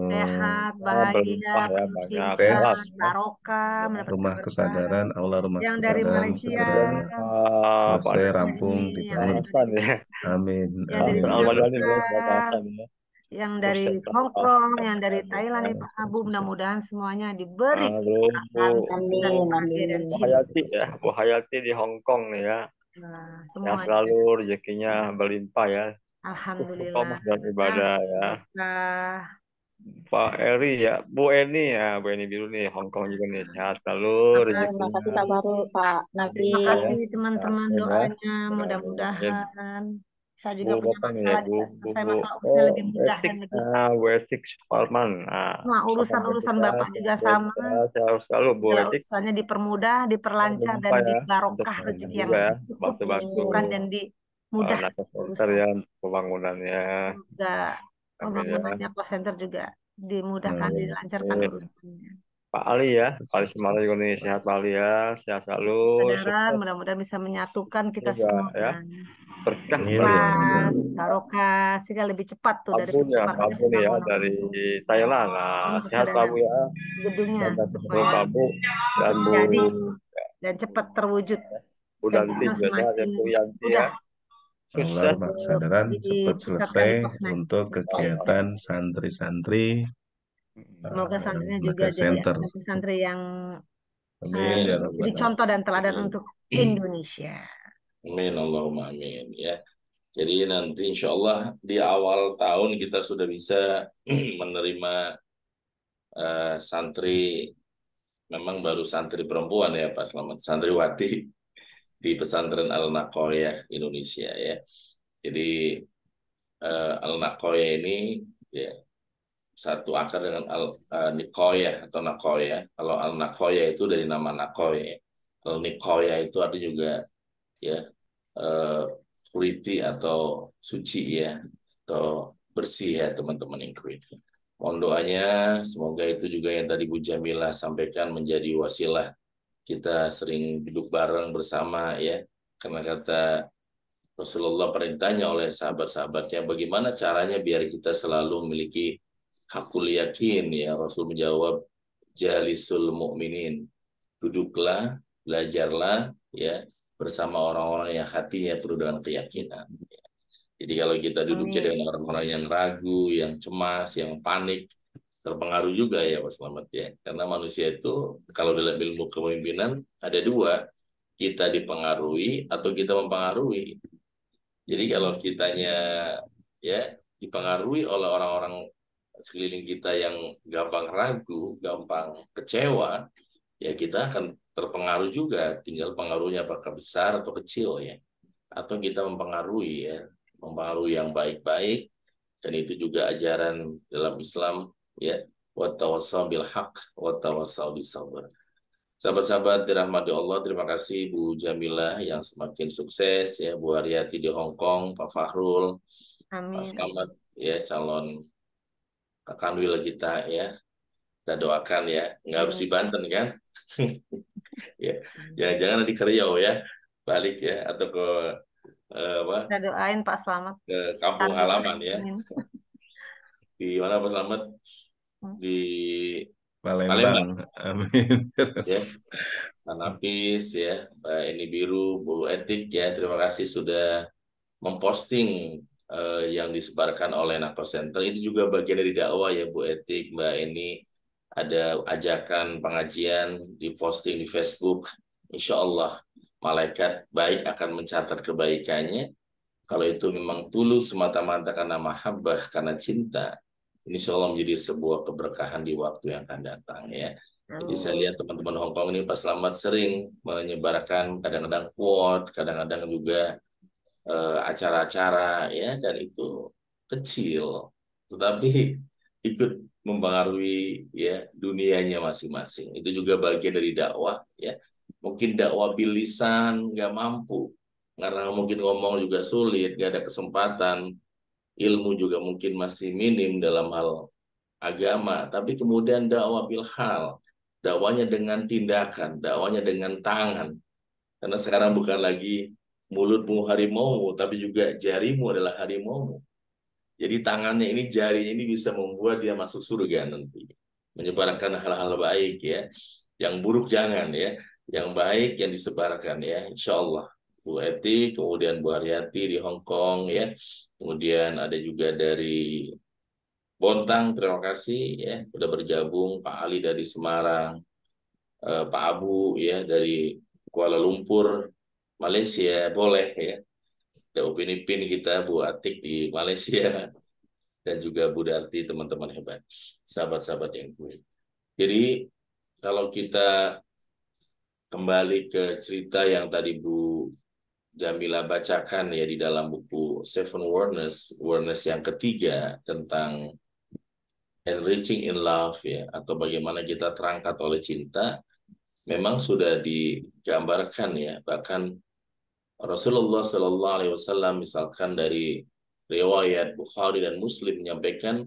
sehat, bahagia, Berlimpah ya, penuh banyak cinta, Sukses, pahala ya. barokah, mendapat rumah keberkahan. kesadaran, aula rumah Yang dari kesadaran Malaysia, segera selesai, Pak rampung, ini yang dari dibangun. Hasan ya. Amin, yang dari amin. Al-Madani ya, Singapura, Pak Hasan ya. yang dari Sukses Hong Pak Kong, Hasan. yang dari Thailand nih Pak Abu, mudah-mudahan semuanya diberi keberkahan, sukses, bahagia dan Bu cinta. Hayati ya, Bu Hayati di Hong Kong nih ya. Nah, Yang semuanya. selalu rezekinya berlimpah ya. Alhamdulillah. Istiqomah dan ibadah ya. Nah, Pak Eri ya, Bu Eni ya, Bu Eni Biru nih, Hong Kong juga nih, sehat selalu, Terima kasih rezekinya. Pak Baru, Pak terima Nabi. kasih teman-teman Amin ya. doanya, Amin. mudah-mudahan. Saya juga Bu punya Bapak nih ya, masalah Bu, juga Bu, selesai Bu. masalah urusan Oh, lebih mudah Etik, dan lebih Bu Etik Suparman. semua urusan-urusan Bapak juga sama. Saya selalu Bu Segala Etik. urusannya dipermudah, diperlancar dan Lupa ya, untuk dibarokah rezeki yang juga ya, cukup bantu-bantu dibutuhkan dan dimudah Nakes Center urusan. ya, untuk pembangunannya. Juga Amin ya. pembangunannya call center juga dimudahkan, dilancarkan Amin. urusannya. Pak Ali ya, Pak Ali Semarang juga nih, sehat Pak Ali ya, sehat selalu, Kesadaran sukses mudah-mudahan bisa menyatukan kita juga semua. ya, berkah Amin, bagi ya. Mas, barokah sehingga lebih cepat tuh dari Abu ya, kemarin Abu nih ya, dari Thailand. Nah, sehat Pak Abu ya, gedungnya dan supaya Pak Abu dan Bu jadi dan cepat terwujud Bu dan Danti kita juga sehat ya, semakin Bu Yanti ya. mudah Aula Sukses. rumah kesadaran cepat dipusatkan selesai di Kosnet. untuk kegiatan santri-santri Semoga santrinya juga Nakes jadi Center. santri yang Amin, ya Rabbal jadi Alamin. contoh dan teladan untuk Indonesia. Amin, Allahumma amin ya. Jadi nanti insya Allah di awal tahun kita sudah bisa menerima santri, memang baru santri perempuan ya Pak Selamat, santriwati di pesantren Al-Naqoyah Indonesia ya. Jadi Al-Naqoyah ini ya satu akar dengan Al-Nikoyah atau Nakoyah. Kalau Al-Naqoyah itu dari nama Nakoyah. Al-Nikoyah itu artinya juga ya purity atau suci ya, atau bersih ya teman-teman yang kredit. Mohon doanya semoga itu juga yang tadi Bu Jamila sampaikan menjadi wasilah kita sering duduk bareng bersama ya, karena kata Rasulullah pernah ditanya oleh sahabat-sahabatnya bagaimana caranya biar kita selalu memiliki hakul yakin ya, Rasul menjawab jalisul mu'minin, duduklah, belajarlah ya bersama orang-orang yang hatinya penuh dengan keyakinan. Jadi kalau kita duduknya dengan orang-orang yang ragu, yang cemas, yang panik, terpengaruh juga ya Pak Selamat ya. Karena manusia itu kalau dalam ilmu kepemimpinan ada dua, kita dipengaruhi atau kita mempengaruhi. Jadi kalau kitanya ya dipengaruhi oleh orang-orang sekeliling kita yang gampang ragu, gampang kecewa, ya kita akan terpengaruh juga, tinggal pengaruhnya apakah besar atau kecil ya, atau kita mempengaruhi ya, mempengaruhi yang baik-baik, dan itu juga ajaran dalam Islam ya, wa tawassau bil haqq wa tawassau bis sabr. Sahabat-sahabat dirahmati Allah, terima kasih Bu Jamilah yang semakin sukses ya, Bu Haryati di Hong Kong, Pak Fahrul, Pak Selamat ya, calon kanwil kita ya. Kita doakan ya, nggak harus di Banten kan? Ya, jangan-jangan nanti ke Riau ya, balik ya, atau ke apa? Kita doain Pak Selamat Ke kampung halaman ya. Di mana Pak Selamat? Di Palembang. Amin. Ya, Pak Nafis ya, Mbak Eni Biru, Bu Etik ya, terima kasih sudah memposting yang disebarkan oleh Nakes Center. Itu juga bagian dari dakwah ya Bu Etik, Mbak Eni. Ada ajakan pengajian di posting di Facebook. Insya Allah malaikat baik akan mencatat kebaikannya. Kalau itu memang tulus semata-mata karena mahabbah, karena cinta, insya Allah menjadi sebuah keberkahan di waktu yang akan datang ya. Jadi saya lihat teman-teman Hong Kong ini Pak Selamat sering menyebarkan kadang-kadang quote, kadang-kadang juga acara-acara ya, dan itu kecil tetapi ikut mempengaruhi ya dunianya masing-masing. Itu juga bagian dari dakwah ya. Mungkin dakwah bilisan nggak mampu karena mungkin ngomong juga sulit, nggak ada kesempatan, ilmu juga mungkin masih minim dalam hal agama, tapi kemudian dakwah bilhal, dakwanya dengan tindakan, dakwanya dengan tangan. Karena sekarang bukan lagi mulutmu harimaumu, tapi juga jarimu adalah harimaumu. Jadi tangannya ini, jarinya ini bisa membuat dia masuk surga nanti. Menyebarkan hal-hal baik ya. Yang buruk jangan ya. Yang baik yang disebarkan ya. Insya Allah. Bu Eti, kemudian Bu Haryati di Hong Kong ya. Kemudian ada juga dari Bontang, terima kasih ya sudah bergabung. Pak Ali dari Semarang, Pak Abu ya dari Kuala Lumpur, Malaysia, boleh ya. Ada Upin Ipin kita, Bu Atik di Malaysia, dan juga Bu Darti, teman-teman hebat, sahabat-sahabat yang baik. Jadi kalau kita kembali ke cerita yang tadi Bu Jamila bacakan ya di dalam buku Seven Awareness yang ketiga tentang enriching in love ya, atau bagaimana kita terangkat oleh cinta, memang sudah digambarkan ya. Bahkan Rasulullah Shallallahu Alaihi Wasallam misalkan dari riwayat Bukhari dan Muslim menyampaikan,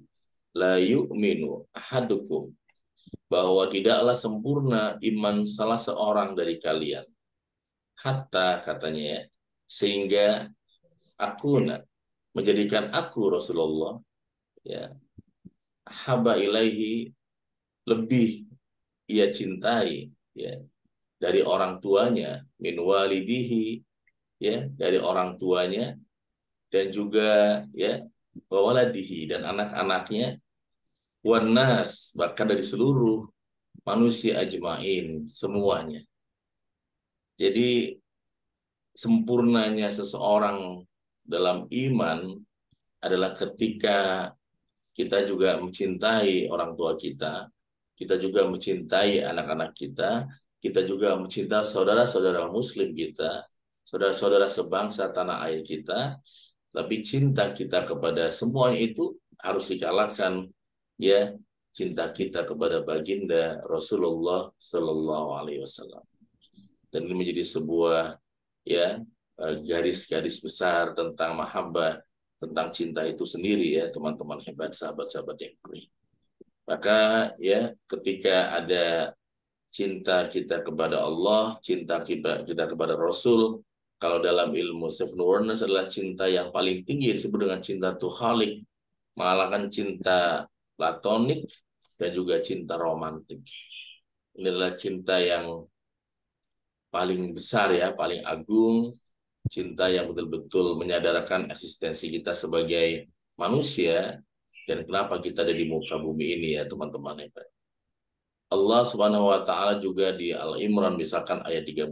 la yu'minu ahadukum, bahwa tidaklah sempurna iman salah seorang dari kalian, hatta katanya ya, sehingga aku menjadikan aku Rasulullah ya haba ilaihi, lebih ia cintai ya dari orang tuanya, min walidihi ya dari orang tuanya, dan juga ya wawaladihi dan anak-anaknya, wanas bahkan dari seluruh manusia ajmain semuanya. Jadi sempurnanya seseorang dalam iman adalah ketika kita juga mencintai orang tua kita juga mencintai anak-anak kita juga mencintai saudara-saudara muslim kita, saudara-saudara sebangsa tanah air kita, tapi cinta kita kepada semuanya itu harus dikalahkan ya cinta kita kepada baginda Rasulullah Sallallahu Alaihi Wasallam. Dan ini menjadi sebuah ya garis-garis besar tentang mahabbah, tentang cinta itu sendiri ya teman-teman hebat, sahabat-sahabat yang baik. Maka ya ketika ada cinta kita kepada Allah, cinta kita kepada Rasul, kalau dalam ilmu Seven Awareness adalah cinta yang paling tinggi, disebut dengan cinta tuhalik, mengalahkan cinta platonik dan juga cinta romantik. Ini adalah cinta yang paling besar ya, paling agung, cinta yang betul-betul menyadarkan eksistensi kita sebagai manusia dan kenapa kita ada di muka bumi ini ya teman-teman hebat. Allah Subhanahu wa taala juga di Al-Imran misalkan ayat 31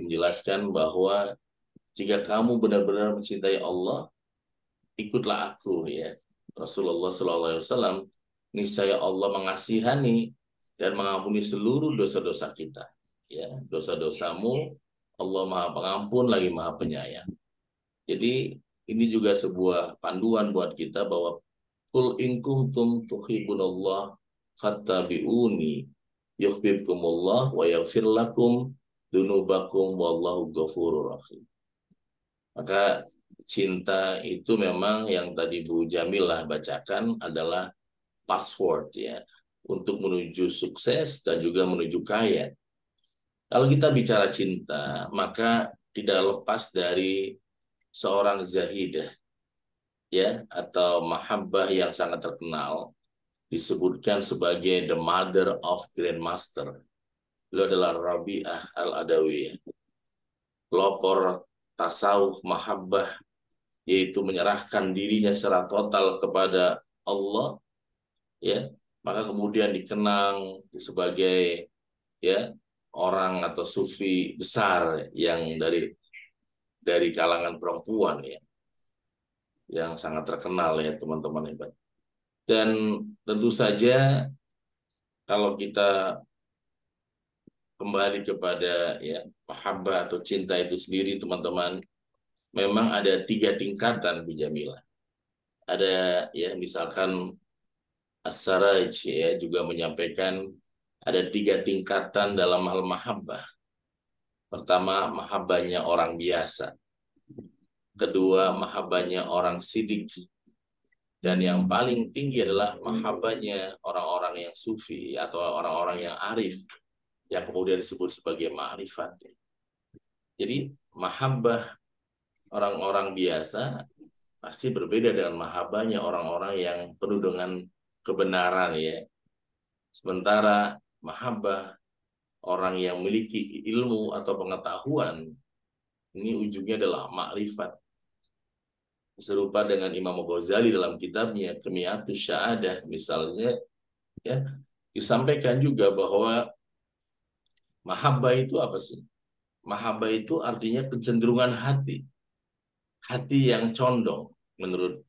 menjelaskan bahwa jika kamu benar-benar mencintai Allah, ikutlah aku ya. Rasulullah sallallahu alaihi wasallam, niscaya Allah mengasihani dan mengampuni seluruh dosa-dosa kita. Ya, dosa-dosamu Allah Maha Pengampun lagi Maha Penyayang. Jadi ini juga sebuah panduan buat kita bahwa qul in kuntum tuhibbunallah fattabi'uni yuhibbukumullah wa yaghfir lakum dzunubakum wallahu ghafurur rahim. Maka cinta itu memang yang tadi Bu Jamilah bacakan adalah password ya untuk menuju sukses dan juga menuju kaya. Kalau kita bicara cinta, maka tidak lepas dari seorang zahidah ya atau mahabbah yang sangat terkenal, disebutkan sebagai the mother of grandmaster. Beliau adalah Rabi'ah Al-Adawiyah, pelopor tasawuf mahabbah, yaitu menyerahkan dirinya secara total kepada Allah ya, maka kemudian dikenang sebagai ya orang atau sufi besar yang dari kalangan perempuan ya, yang sangat terkenal ya teman-teman hebat. Dan tentu saja kalau kita kembali kepada ya mahabbah atau cinta itu sendiri teman-teman, memang ada 3 tingkatan Bu Jamilah. Ada ya misalkan As-Saraj ya juga menyampaikan ada 3 tingkatan dalam hal mahabbah. Pertama, mahabbahnya orang biasa. Kedua, mahabbahnya orang sidik. Dan yang paling tinggi adalah mahabbahnya orang-orang yang sufi atau orang-orang yang arif, yang kemudian disebut sebagai ma'rifat. Jadi mahabbah orang-orang biasa pasti berbeda dengan mahabbahnya orang-orang yang penuh dengan kebenaran ya. Sementara mahabbah orang yang memiliki ilmu atau pengetahuan ini ujungnya adalah ma'rifat. Serupa dengan Imam Ghazali dalam kitabnya Qimiyatus Sya'adah misalnya ya, disampaikan juga bahwa mahabbah itu apa sih? Mahabbah itu artinya kecenderungan hati. Hati yang condong menurut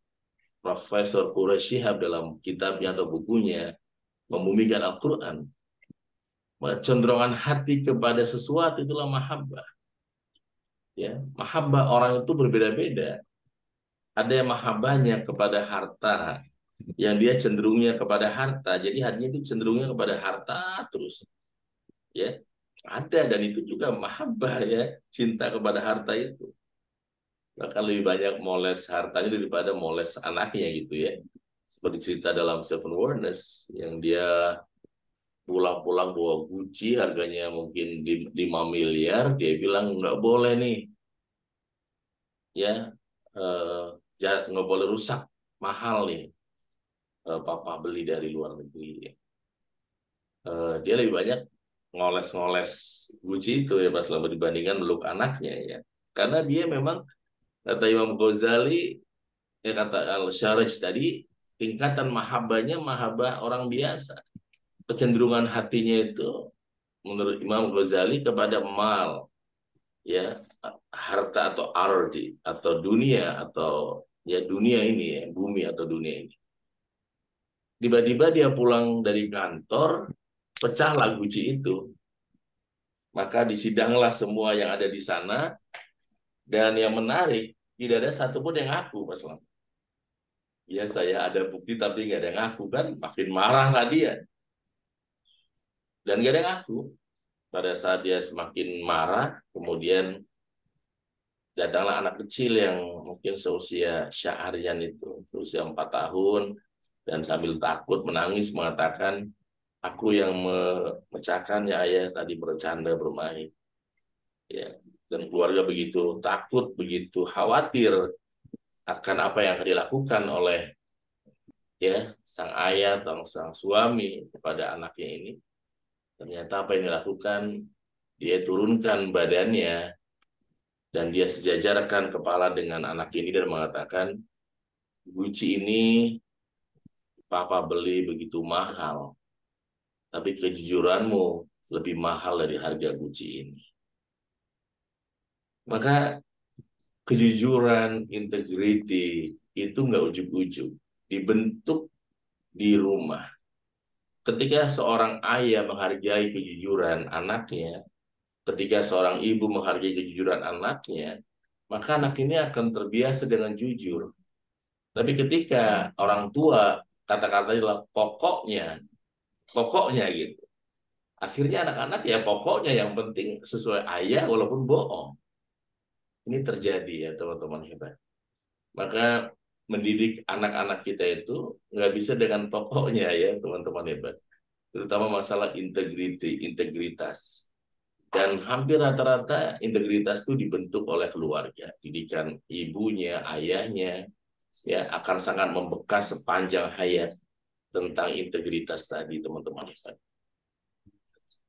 Profesor Quraish Shihab dalam kitabnya atau bukunya Membumikan Al-Quran. Kecenderungan hati kepada sesuatu itulah mahabbah. Ya, mahabbah orang itu berbeda-beda. Ada yang mahabbahnya kepada harta, yang dia cenderungnya kepada harta, jadi hatinya itu cenderungnya kepada harta terus. Ya, ada dan itu juga mahabbah ya, cinta kepada harta itu. Bahkan lebih banyak moles hartanya daripada moles anaknya gitu ya. Seperti cerita dalam Seven Wonders yang dia pulang-pulang bawa Gucci harganya mungkin 5 miliar, dia bilang nggak boleh nih ya, nggak boleh rusak, mahal nih papa beli dari luar negeri. Dia lebih banyak ngoles-ngoles Gucci itu ya pas lama dibandingkan meluk anaknya ya, karena dia memang kata Imam Ghazali ya, kata Al-Sharaj tadi, tingkatan mahabbahnya mahabbah orang biasa. Kecenderungan hatinya itu menurut Imam Ghazali kepada mal ya, harta atau ardi atau dunia atau ya dunia ini ya, bumi atau dunia ini. Tiba-tiba dia pulang dari kantor, pecahlah Gucci itu. Maka disidanglah semua yang ada di sana, dan yang menarik tidak ada satupun yang ngaku Mas Lam. Ya saya ada bukti tapi nggak ada yang ngaku, kan makin marah lah dia. Dan gak ada yang ngaku. Pada saat dia semakin marah, kemudian datanglah anak kecil yang mungkin seusia Syahrian itu, seusia 4 tahun, dan sambil takut menangis mengatakan, aku yang memecahkannya ayah, tadi bercanda bermain. Ya, dan keluarga begitu takut, begitu khawatir akan apa yang dilakukan oleh ya sang ayah atau sang suami kepada anaknya ini. Ternyata apa yang dilakukan, dia turunkan badannya dan dia sejajarkan kepala dengan anak ini dan mengatakan, Gucci ini papa beli begitu mahal, tapi kejujuranmu lebih mahal dari harga Gucci ini. Maka kejujuran, integriti itu nggak ujuk-ujuk, dibentuk di rumah. Ketika seorang ayah menghargai kejujuran anaknya, ketika seorang ibu menghargai kejujuran anaknya, maka anak ini akan terbiasa dengan jujur. Tapi ketika orang tua kata-katanya pokoknya gitu, akhirnya anak-anak ya pokoknya yang penting sesuai ayah walaupun bohong. Ini terjadi ya teman-teman hebat. Maka mendidik anak-anak kita itu nggak bisa dengan pokoknya ya teman-teman hebat. Terutama masalah integritas. Dan hampir rata-rata integritas itu dibentuk oleh keluarga. Didikan ibunya, ayahnya, ya akan sangat membekas sepanjang hayat tentang integritas tadi teman-teman hebat.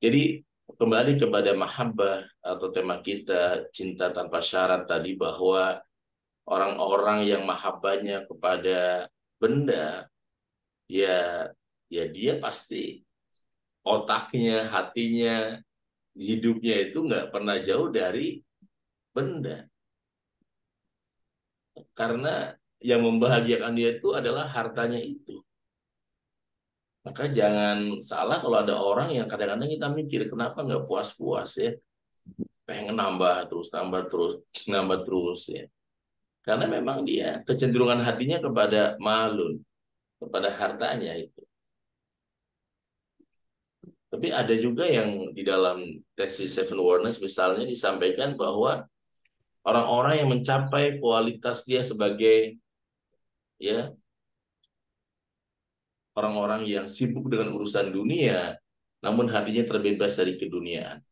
Jadi kembali kepada mahabbah atau tema kita, cinta tanpa syarat tadi, bahwa orang-orang yang mahabbahnya kepada benda, ya dia pasti otaknya, hatinya, hidupnya itu nggak pernah jauh dari benda. Karena yang membahagiakan dia itu adalah hartanya itu. Maka jangan salah kalau ada orang yang kadang-kadang kita mikir, kenapa nggak puas-puas ya? Pengen nambah terus ya. Karena memang dia kecenderungan hatinya kepada malun, kepada hartanya itu. Tapi ada juga yang di dalam tesis Seven Wonders misalnya disampaikan bahwa orang-orang yang mencapai kualitas dia sebagai ya orang-orang yang sibuk dengan urusan dunia, namun hatinya terbebas dari keduniaan.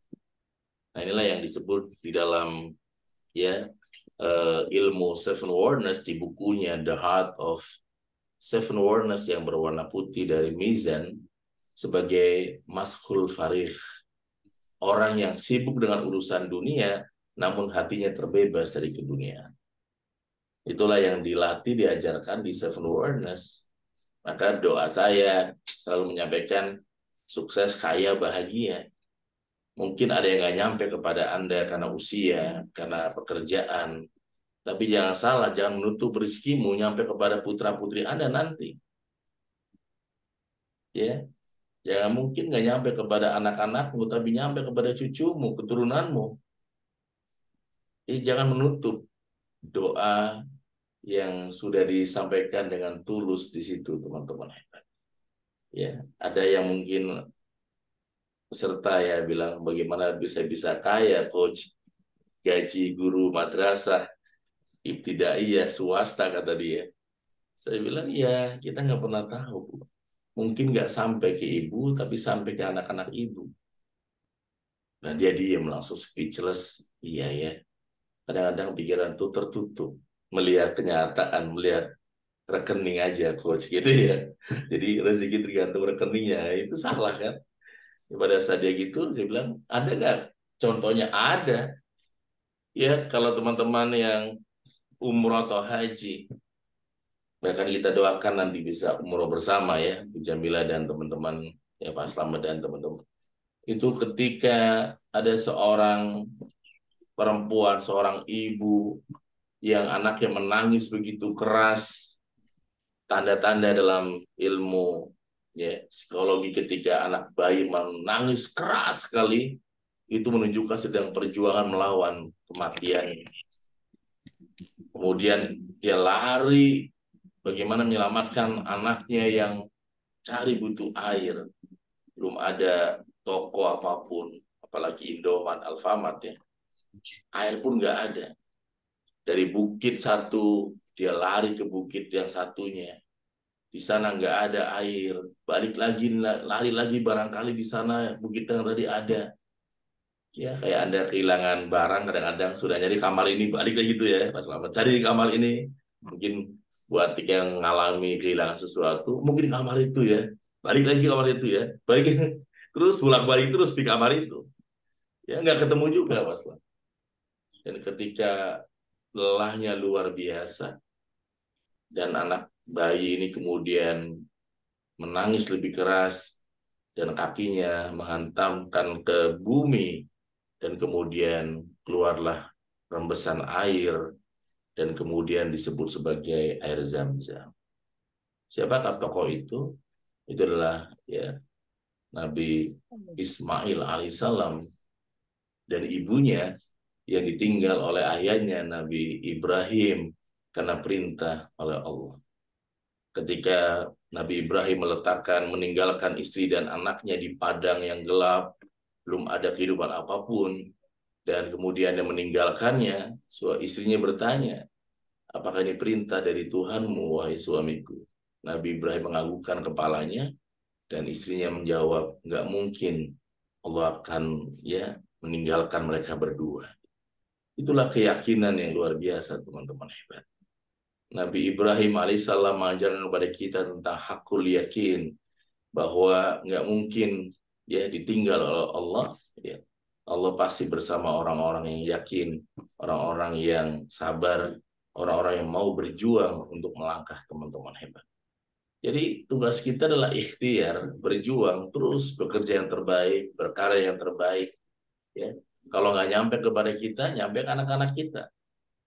Nah, inilah yang disebut di dalam ya ilmu Seven Wonders di bukunya The Heart of Seven Wonders yang berwarna putih dari Mizan sebagai mashul farigh, orang yang sibuk dengan urusan dunia namun hatinya terbebas dari keduniaan. Itulah yang dilatih, diajarkan di Seven Wonders. Maka doa saya selalu menyampaikan sukses, kaya, bahagia. Mungkin ada yang nggak nyampe kepada Anda karena usia, karena pekerjaan. Tapi jangan salah, jangan menutup rezekimu nyampe kepada putra-putri Anda nanti. Ya, jangan mungkin nggak nyampe kepada anak-anakmu, tapi nyampe kepada cucumu, keturunanmu. Jangan menutup doa yang sudah disampaikan dengan tulus di situ, teman-teman hebat. Ya, ada yang mungkin peserta ya bilang bagaimana bisa kaya coach, gaji guru madrasah ibtidaiyah swasta kata dia. Saya bilang ya kita nggak pernah tahu, mungkin nggak sampai ke ibu tapi sampai ke anak-anak ibu. Nah dia diam langsung speechless. Iya ya, kadang-kadang pikiran tuh tertutup melihat kenyataan, melihat rekening aja coach gitu ya. Jadi rezeki tergantung rekeningnya, itu salah kan? Pada saat dia gitu, saya bilang, ada nggak contohnya? Ada. Ya, kalau teman-teman yang umroh atau haji, bahkan kita doakan nanti bisa umroh bersama ya, Bu Jamila dan teman-teman, ya Pak Slamet dan teman-teman. Itu ketika ada seorang perempuan, seorang ibu yang anaknya menangis begitu keras, tanda-tanda dalam ilmu ya psikologi ketika anak bayi menangis keras sekali itu menunjukkan sedang perjuangan melawan kematian. Kemudian dia lari bagaimana menyelamatkan anaknya yang cari butuh air, belum ada toko apapun, apalagi Indomaret, Alfamart ya, air pun nggak ada. Dari bukit satu dia lari ke bukit yang satunya. Di sana nggak ada air, balik lagi, lari lagi, barangkali di sana bukit yang tadi ada. Ya kayak Anda kehilangan barang, kadang-kadang sudah nyari kamar ini, balik lagi gitu ya, Mas Selamat. Cari di kamar ini, mungkin buat yang ngalami kehilangan sesuatu, mungkin di kamar itu ya, balik lagi ke kamar itu ya, balik terus bolak-balik terus di kamar itu. Ya nggak ketemu juga, Mas Selamat. Dan ketika lelahnya luar biasa, dan anak bayi ini kemudian menangis lebih keras dan kakinya menghantamkan ke bumi dan kemudian keluarlah rembesan air dan kemudian disebut sebagai air Zam-Zam. Siapakah tokoh itu? Itu adalah ya Nabi Ismail alaihissalam dan ibunya yang ditinggal oleh ayahnya Nabi Ibrahim karena perintah oleh Allah. Ketika Nabi Ibrahim meninggalkan istri dan anaknya di padang yang gelap, belum ada kehidupan apapun, dan kemudian dia meninggalkannya, istrinya bertanya, apakah ini perintah dari Tuhanmu, wahai suamiku? Nabi Ibrahim menganggukkan kepalanya, dan istrinya menjawab, nggak mungkin Allah akan ya meninggalkan mereka berdua. Itulah keyakinan yang luar biasa, teman-teman hebat. Nabi Ibrahim alaihissalam mengajarkan kepada kita tentang hakul yakin, bahwa nggak mungkin ya ditinggal oleh Allah. Ya. Allah pasti bersama orang-orang yang yakin, orang-orang yang sabar, orang-orang yang mau berjuang untuk melangkah, teman-teman hebat. Jadi tugas kita adalah ikhtiar, berjuang terus, bekerja yang terbaik, berkarya yang terbaik. Ya. Kalau nggak nyampe kepada kita, nyampe ke anak-anak kita.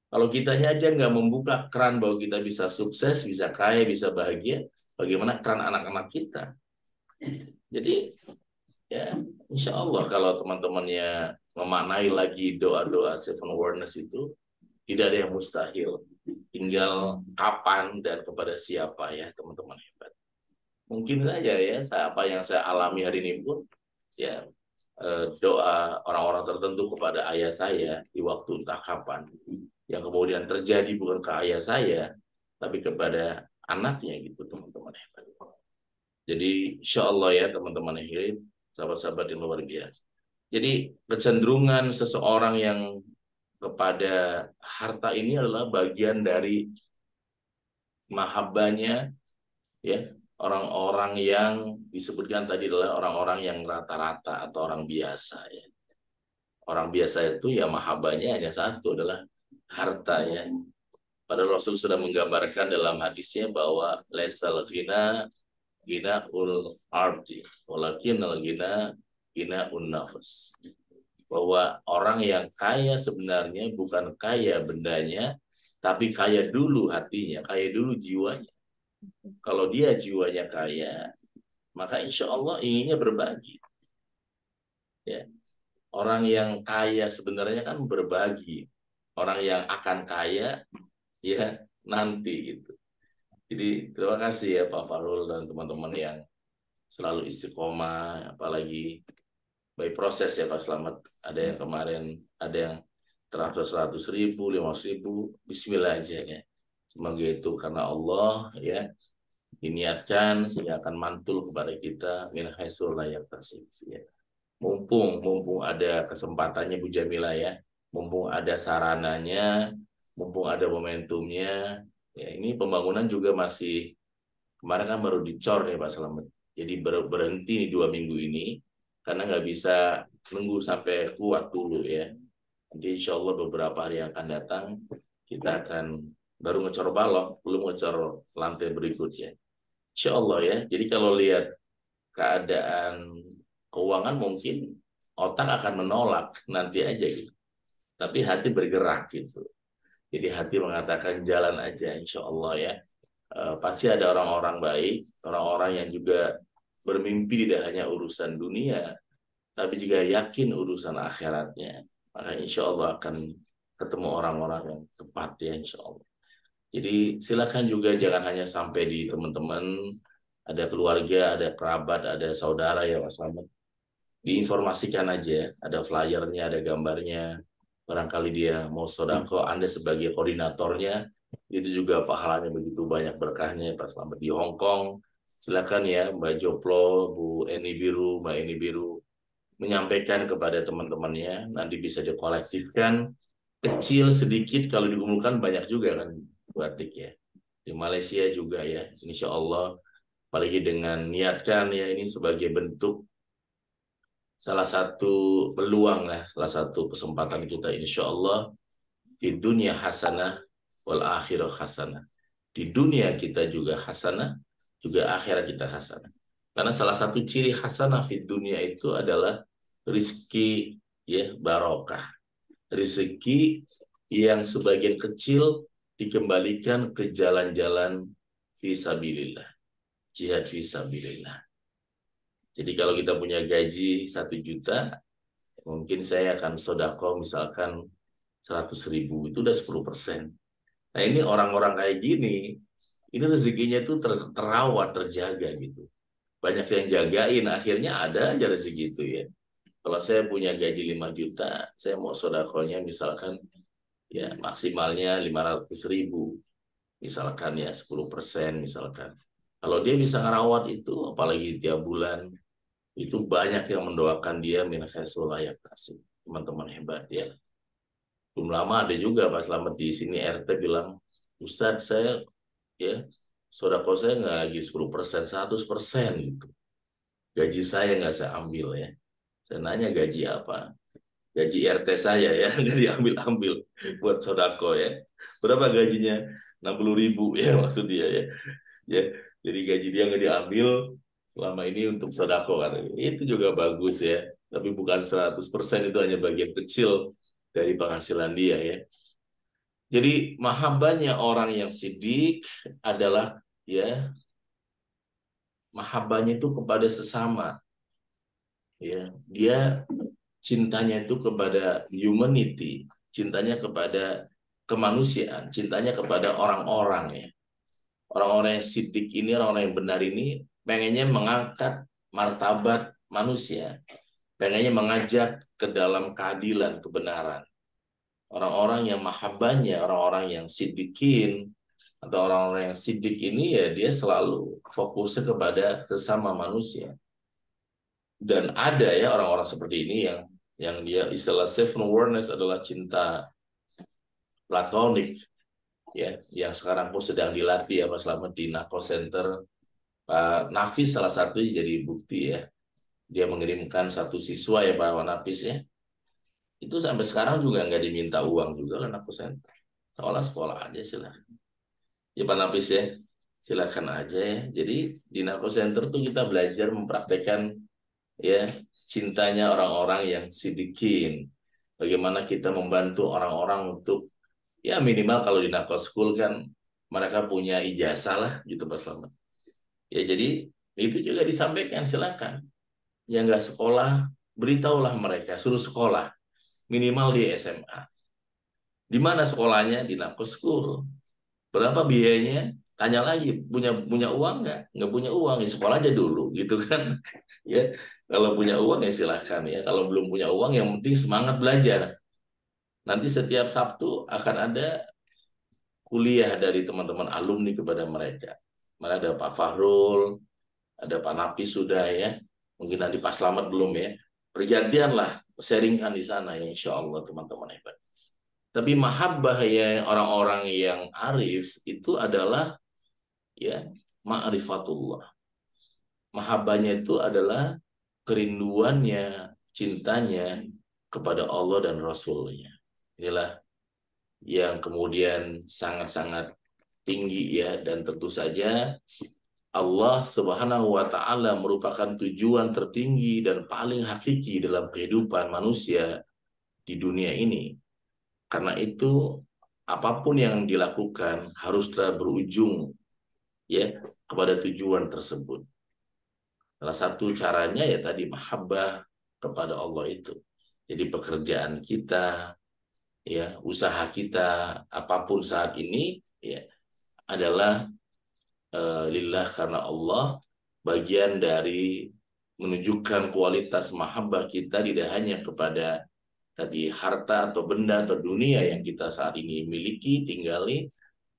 Kalau kitanya aja nggak membuka keran bahwa kita bisa sukses, bisa kaya, bisa bahagia, bagaimana keran anak-anak kita? Jadi ya insya Allah kalau teman-temannya memaknai lagi doa-doa Seven Wonders itu, tidak ada yang mustahil. tinggal kapan dan kepada siapa ya teman-teman hebat. Mungkin saja ya apa yang saya alami hari ini pun ya doa orang-orang tertentu kepada ayah saya di waktu entah kapan yang kemudian terjadi bukan ke ayah saya tapi kepada anaknya gitu teman-teman hebat. Jadi insya Allah ya teman-teman hebat, sahabat-sahabat yang luar biasa. Jadi kecenderungan seseorang yang kepada harta ini adalah bagian dari mahabbahnya ya orang-orang yang disebutkan tadi adalah orang-orang yang rata-rata atau orang biasa ya. Orang biasa itu ya mahabbahnya hanya satu adalah harta ya. Padahal Rasul sudah menggambarkan dalam hadisnya bahwa laisal ghina ul ardi walakin al ghina nafas. Bahwa orang yang kaya sebenarnya bukan kaya bendanya tapi kaya dulu hatinya, kaya dulu jiwanya. Kalau dia jiwanya kaya, maka insya Allah inginnya berbagi. Ya. Orang yang kaya sebenarnya kan berbagi. Orang yang akan kaya, ya nanti gitu. Jadi terima kasih ya Pak Farul dan teman-teman yang selalu istiqomah, apalagi by proses ya Pak Slamet. Ada yang kemarin, ada yang transfer 100.000, 50.000, Bismillah aja ya. Semoga itu karena Allah ya diniatkan sehingga akan mantul kepada kita min haitsu la yahtasib ya. Mumpung ada kesempatannya Bu Jamila ya, mumpung ada sarananya, mumpung ada momentumnya. Ya, ini pembangunan juga masih kemarin kan baru dicor ya Pak Slamet. Jadi berhenti nih 2 minggu ini karena nggak bisa nunggu sampai kuat dulu ya. Jadi insya Allah beberapa hari yang akan datang kita akan baru ngecor balok, belum ngecor lantai berikutnya. Insya Allah ya. Jadi kalau lihat keadaan keuangan mungkin otak akan menolak nanti aja gitu. Tapi hati bergerak gitu. Jadi hati mengatakan jalan aja insya Allah ya. Pasti ada orang-orang baik, orang-orang yang juga bermimpi tidak hanya urusan dunia, tapi juga yakin urusan akhiratnya. Maka insya Allah akan ketemu orang-orang yang tepat ya insya Allah. Jadi silakan juga jangan hanya sampai di teman-teman, ada keluarga, ada kerabat, ada saudara ya Mas Slamet. Diinformasikan aja, ada flyernya, ada gambarnya. Barangkali dia mau sodako, Anda sebagai koordinatornya, itu juga pahalanya begitu banyak berkahnya Pak Slamet di Hong Kong. Silakan ya Mbak Joplo, Bu Eni Biru, Mbak Eni Biru, menyampaikan kepada teman-temannya, nanti bisa dikolektifkan, kecil sedikit, kalau dikumpulkan banyak juga kan batik ya. Di Malaysia juga ya, insya Allah, apalagi dengan niatkan ya ini sebagai bentuk salah satu peluang lah, salah satu kesempatan kita insya Allah di dunia hasanah wal akhirah hasanah. Di dunia kita juga hasanah, juga akhirat kita hasanah. Karena salah satu ciri hasanah di dunia itu adalah rizki ya barokah. Rizki yang sebagian kecil dikembalikan ke jalan-jalan fisabilillah. Jihad fisabilillah. Jadi kalau kita punya gaji 1 juta, mungkin saya akan sodako misalkan 100.000, itu udah 10%. Nah ini orang-orang kayak gini, ini rezekinya tuh terawat, terjaga gitu. Banyak yang jagain, akhirnya ada aja rezeki itu ya. Kalau saya punya gaji 5 juta, saya mau sodakonya misalkan ya maksimalnya 500.000. Misalkan ya 10% misalkan. Kalau dia bisa ngerawat itu, apalagi tiap bulan, itu banyak yang mendoakan dia min haitsu la yahtasib. Teman-teman hebat ya. Belum lama ada juga Pak Slamet di sini RT bilang, Ustadz saya ya sodako saya nggak lagi 10%, 100% gitu. Gaji saya nggak saya ambil ya. Saya nanya gaji apa? Gaji RT saya ya, nggak diambil-ambil buat sodako ya. Berapa gajinya? 60.000 ya maksud dia ya. Ya, jadi gaji dia nggak diambil selama ini untuk sodako kan. Itu juga bagus ya. Tapi bukan 100%, itu hanya bagian kecil dari penghasilan dia ya. Jadi mahabbahnya orang yang sidik adalah ya mahabbahnya itu kepada sesama. Ya, dia cintanya itu kepada humanity, cintanya kepada kemanusiaan, cintanya kepada orang-orang ya. Orang-orang yang sidik ini, orang-orang yang benar ini pengennya mengangkat martabat manusia, pengennya mengajak ke dalam keadilan, kebenaran. Orang-orang yang mahabbahnya, orang-orang yang sidikin atau orang-orang yang sidik ini ya dia selalu fokusnya kepada sesama manusia. Dan ada ya orang-orang seperti ini yang dia istilah seven awareness adalah cinta platonik ya, yang sekarang pun sedang dilatih ya Mas Slamet di Narco Center. Pak Nafis salah satu jadi bukti ya. Dia mengirimkan satu siswa ya Pak Nafis ya. Itu sampai sekarang juga nggak diminta uang juga lah Narco Center. Sekolah aja silahkan. Ya Pak Nafis ya, silakan aja ya. Jadi di Narco Center tuh kita belajar mempraktekkan ya cintanya orang-orang yang sidikin. Bagaimana kita membantu orang-orang untuk ya minimal kalau di Narco School kan mereka punya ijazah lah gitu Pak Slamet. Ya jadi itu juga disampaikan silakan. Yang nggak sekolah beritahulah mereka suruh sekolah minimal di SMA. Di mana sekolahnya? Di Narco School. Berapa biayanya? Tanya lagi, punya uang nggak? Nggak punya uang, ya sekolah aja dulu, gitu kan? Ya, kalau punya uang ya silahkan ya. Kalau belum punya uang, yang penting semangat belajar. Nanti setiap Sabtu akan ada kuliah dari teman-teman alumni kepada mereka. Mana ada Pak Fahrul, ada Pak Napis sudah ya. Mungkin nanti Pak Slamet belum ya. Pergantian lah, sharingkan di sana ya, insya Allah teman-teman hebat. Tapi mahabbah ya orang-orang yang arif itu adalah ya ma'rifatullah. Mahabbahnya itu adalah kerinduannya, cintanya kepada Allah dan Rasulnya. Inilah yang kemudian sangat-sangat tinggi ya, dan tentu saja Allah Subhanahu wa Ta'ala merupakan tujuan tertinggi dan paling hakiki dalam kehidupan manusia di dunia ini. Karena itu apapun yang dilakukan haruslah berujung ya kepada tujuan tersebut. Salah satu caranya ya tadi mahabbah kepada Allah itu. Jadi pekerjaan kita, ya usaha kita, apapun saat ini ya adalah lillah karena Allah, bagian dari menunjukkan kualitas mahabbah kita tidak hanya kepada tadi harta atau benda atau dunia yang kita saat ini miliki, tinggali,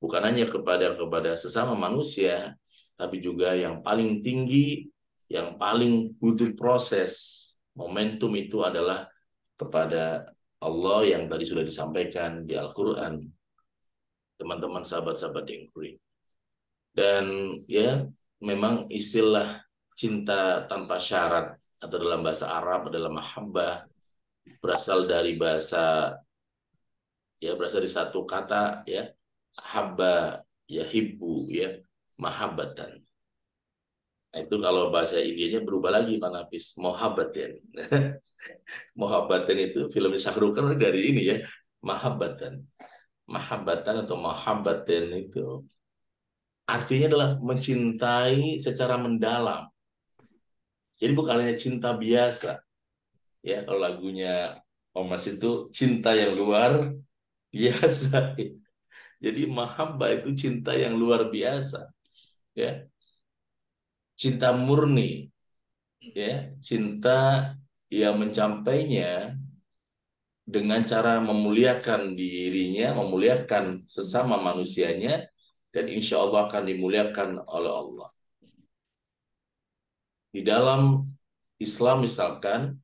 bukan hanya kepada sesama manusia, tapi juga yang paling tinggi, yang paling butuh proses momentum itu adalah kepada Allah yang tadi sudah disampaikan di Al-Quran, teman-teman sahabat-sahabat yang free. Dan ya memang istilah cinta tanpa syarat atau dalam bahasa Arab adalah mahabbah, berasal dari berasal dari satu kata ya, habba ya hibbu ya, mahabbatan. Nah, itu kalau bahasa Indianya berubah lagi Pak Nafis, mohabbatin. Mohabbatin itu film Syahrukh dari ini ya, mahabbatan. Mahabbatan atau mohabbatin itu artinya adalah mencintai secara mendalam. Jadi bukan hanya cinta biasa. Ya, kalau lagunya Omas itu cinta yang luar biasa. Jadi mahabbah itu cinta yang luar biasa. Ya. Cinta murni. Ya, cinta yang mencapainya dengan cara memuliakan dirinya, memuliakan sesama manusianya, dan insya Allah akan dimuliakan oleh Allah. Di dalam Islam misalkan,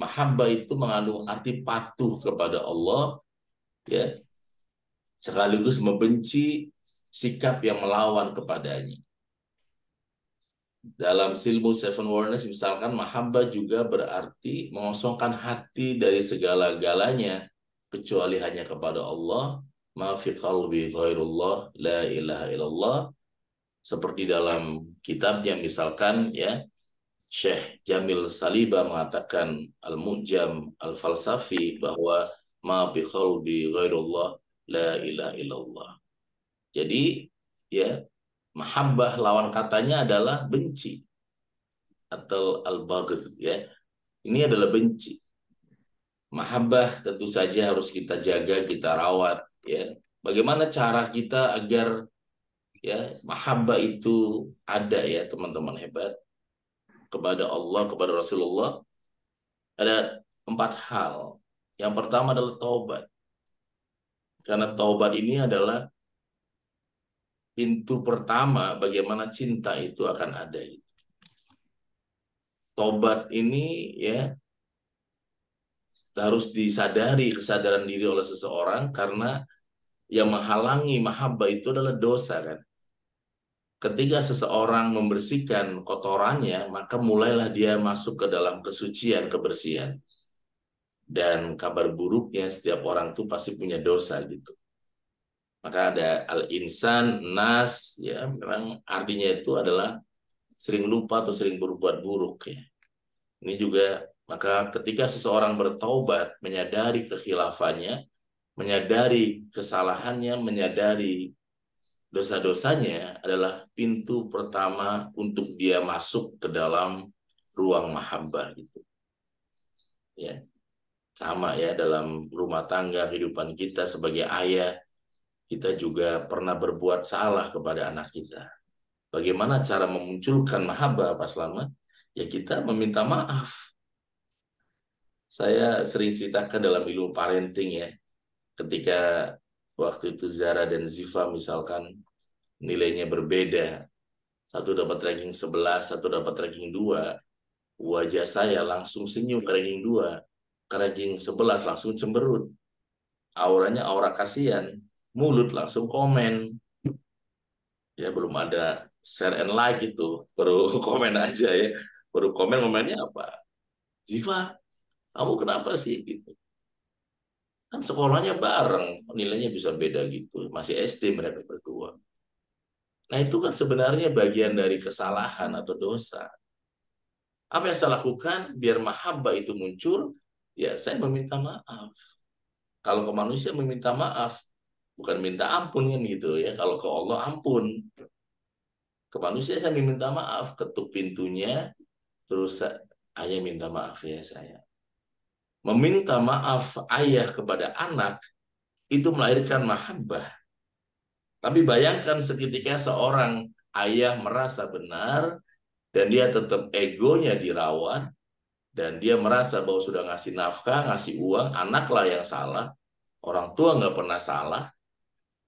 mahabbah itu mengandung arti patuh kepada Allah, ya, sekaligus membenci sikap yang melawan kepadanya. Dalam ilmu Seven Awareness misalkan, mahabbah juga berarti mengosongkan hati dari segala-galanya kecuali hanya kepada Allah. Ma fi qalbi ghairullah la ilaha illallah. Seperti dalam kitabnya misalkan ya, Syekh Jamil Saliba mengatakan Al-Mu'jam Al-Falsafi bahwa ma fi qalbi ghairullah la ilaha illallah. Jadi ya, mahabbah lawan katanya adalah benci atau al-baghdh ya. Ini adalah benci. Mahabbah tentu saja harus kita jaga, kita rawat ya, bagaimana cara kita agar ya mahabbah itu ada ya teman-teman hebat kepada Allah, kepada Rasulullah. Ada 4 hal. Yang pertama adalah taubat. Karena taubat ini adalah pintu pertama bagaimana cinta itu akan ada. Taubat ini ya harus disadari, kesadaran diri oleh seseorang, karena yang menghalangi mahabbah itu adalah dosa kan. Ketika seseorang membersihkan kotorannya, maka mulailah dia masuk ke dalam kesucian, kebersihan. Dan kabar buruknya setiap orang itu pasti punya dosa gitu. Maka ada al-insan, nas, ya memang artinya itu adalah sering lupa atau sering berbuat buruk ya. Ini juga, maka ketika seseorang bertaubat, menyadari kekhilafannya, menyadari kesalahannya, menyadari dosa-dosanya, adalah pintu pertama untuk dia masuk ke dalam ruang mahabbah gitu. Ya. Sama ya, dalam rumah tangga kehidupan kita sebagai ayah, kita juga pernah berbuat salah kepada anak kita. Bagaimana cara memunculkan mahabbah Pak Slamet? Ya kita meminta maaf. Saya sering ceritakan dalam ilmu parenting ya, ketika waktu itu Zara dan Ziva misalkan nilainya berbeda, satu dapat ranking 11, satu dapat ranking 2, wajah saya langsung senyum ke ranking 2, ke ranking 11 langsung cemberut, auranya aura kasihan, mulut langsung komen, ya belum ada share and like itu, baru komen aja ya, baru komennya apa? Ziva, kamu kenapa sih gitu? Kan sekolahnya bareng, nilainya bisa beda gitu, masih SD mereka berdua. Nah itu kan sebenarnya bagian dari kesalahan atau dosa. Apa yang saya lakukan biar mahabbah itu muncul? Ya saya meminta maaf. Kalau ke manusia meminta maaf, bukan minta ampun kan gitu ya. Kalau ke Allah ampun. Ke manusia saya meminta maaf, ketuk pintunya, terus ayah minta maaf ya saya. Meminta maaf ayah kepada anak itu melahirkan mahabbah. Tapi bayangkan seketika seorang ayah merasa benar dan dia tetap egonya dirawat dan dia merasa bahwa sudah ngasih nafkah, ngasih uang, anaklah yang salah, orang tua nggak pernah salah.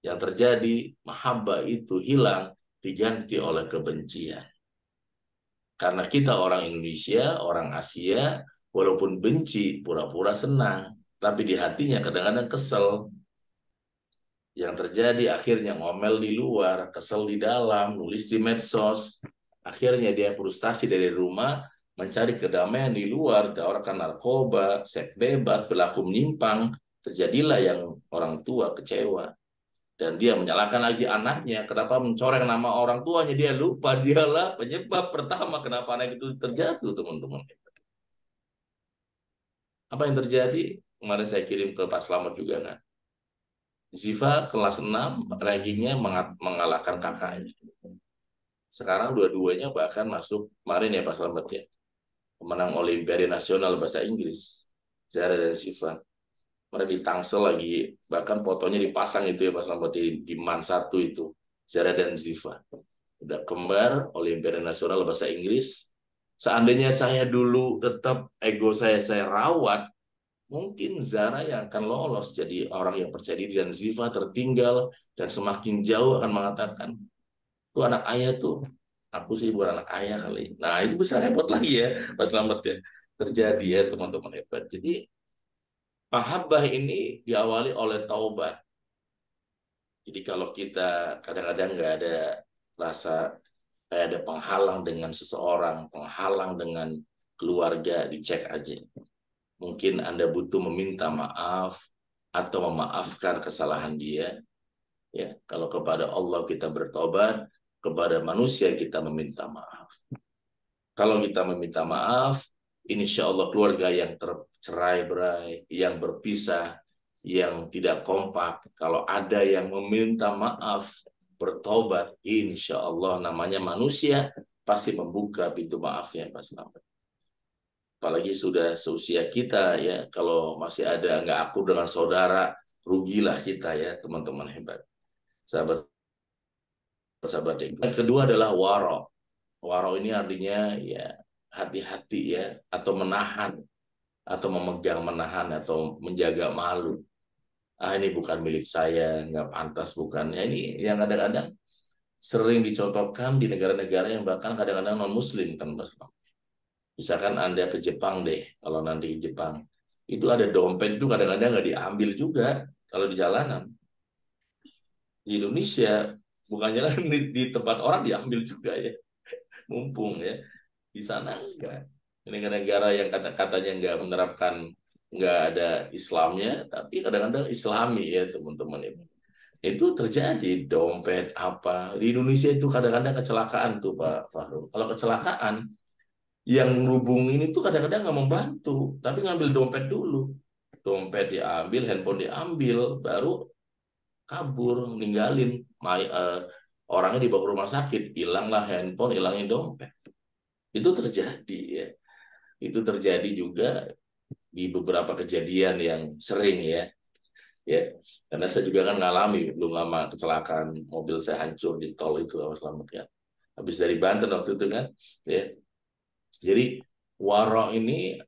Yang terjadi mahabbah itu hilang, diganti oleh kebencian. Karena kita orang Indonesia, orang Asia, walaupun benci, pura-pura senang, tapi di hatinya kadang-kadang kesel. Yang terjadi akhirnya ngomel di luar, kesel di dalam, nulis di medsos. Akhirnya dia frustasi dari rumah, mencari kedamaian di luar, tawarkan narkoba, seks bebas, berlaku menyimpang. Terjadilah yang orang tua kecewa. Dan dia menyalahkan lagi anaknya, kenapa mencoreng nama orang tuanya, dia lupa dialah penyebab pertama kenapa anak itu terjatuh, teman-teman. Apa yang terjadi? Kemarin saya kirim ke Pak Slamet juga kan. Ziva kelas 6 rankingnya mengalahkan kakaknya. Sekarang dua-duanya bahkan masuk kemarin ya Pak Slamet ya, pemenang Olimpiade Nasional Bahasa Inggris, Zara dan Ziva. Mereka di Tangsel lagi, bahkan fotonya dipasang itu ya Pak Slamet di MAN 1 itu, Zara dan Ziva. Udah kembar Olimpiade Nasional Bahasa Inggris. Seandainya saya dulu tetap ego saya rawat, mungkin Zara yang akan lolos jadi orang yang percaya diri dan Ziva tertinggal dan semakin jauh akan mengatakan, tuh anak ayah tuh, aku sih bukan anak ayah kali. Nah itu bisa repot lagi ya, Pak Slamet ya. Terjadi ya teman-teman hebat. Jadi mahabbah ini diawali oleh taubat. Jadi kalau kita kadang-kadang nggak ada rasa kayak ada penghalang dengan seseorang, penghalang dengan keluarga, dicek aja. Mungkin Anda butuh meminta maaf atau memaafkan kesalahan dia. Ya, kalau kepada Allah kita bertobat, kepada manusia kita meminta maaf. Kalau kita meminta maaf, insya Allah keluarga yang tercerai-berai, yang berpisah, yang tidak kompak, kalau ada yang meminta maaf, bertobat, insya Allah namanya manusia pasti membuka pintu maafnya, Pak Slamet. Apalagi sudah seusia kita ya, kalau masih ada nggak akur dengan saudara, rugilah kita ya teman-teman hebat. Sahabat yang kedua adalah waro. Waro ini artinya ya hati-hati ya, atau menahan, atau menahan, atau menjaga malu. Ini bukan milik saya, nggak pantas, bukan. Ya, ini yang kadang-kadang sering dicontohkan di negara-negara yang bahkan kadang-kadang non-muslim kan, Mas. Misalkan Anda ke Jepang deh, kalau nanti ke Jepang, itu ada dompet itu kadang-kadang nggak diambil juga kalau di jalanan. Di Indonesia, bukan jalan di tempat orang diambil juga ya, mumpung ya. Di sana enggak. Ini negara yang katanya nggak menerapkan, nggak ada Islamnya, tapi kadang-kadang Islami ya teman-teman itu. Itu terjadi dompet apa di Indonesia itu kadang-kadang kecelakaan tuh Pak Fahrul. Kalau kecelakaan yang ngubungin itu kadang-kadang nggak membantu, tapi ngambil dompet dulu. Dompet diambil, handphone diambil, baru kabur, ninggalin. Orangnya dibawa ke rumah sakit, hilanglah handphone, hilangnya dompet. Itu terjadi ya. Itu terjadi juga di beberapa kejadian yang sering ya. Ya, karena saya juga kan ngalami belum lama kecelakaan mobil saya hancur di tol itu, selamat ya. Habis dari Banten waktu itu kan, ya. Jadi waro ini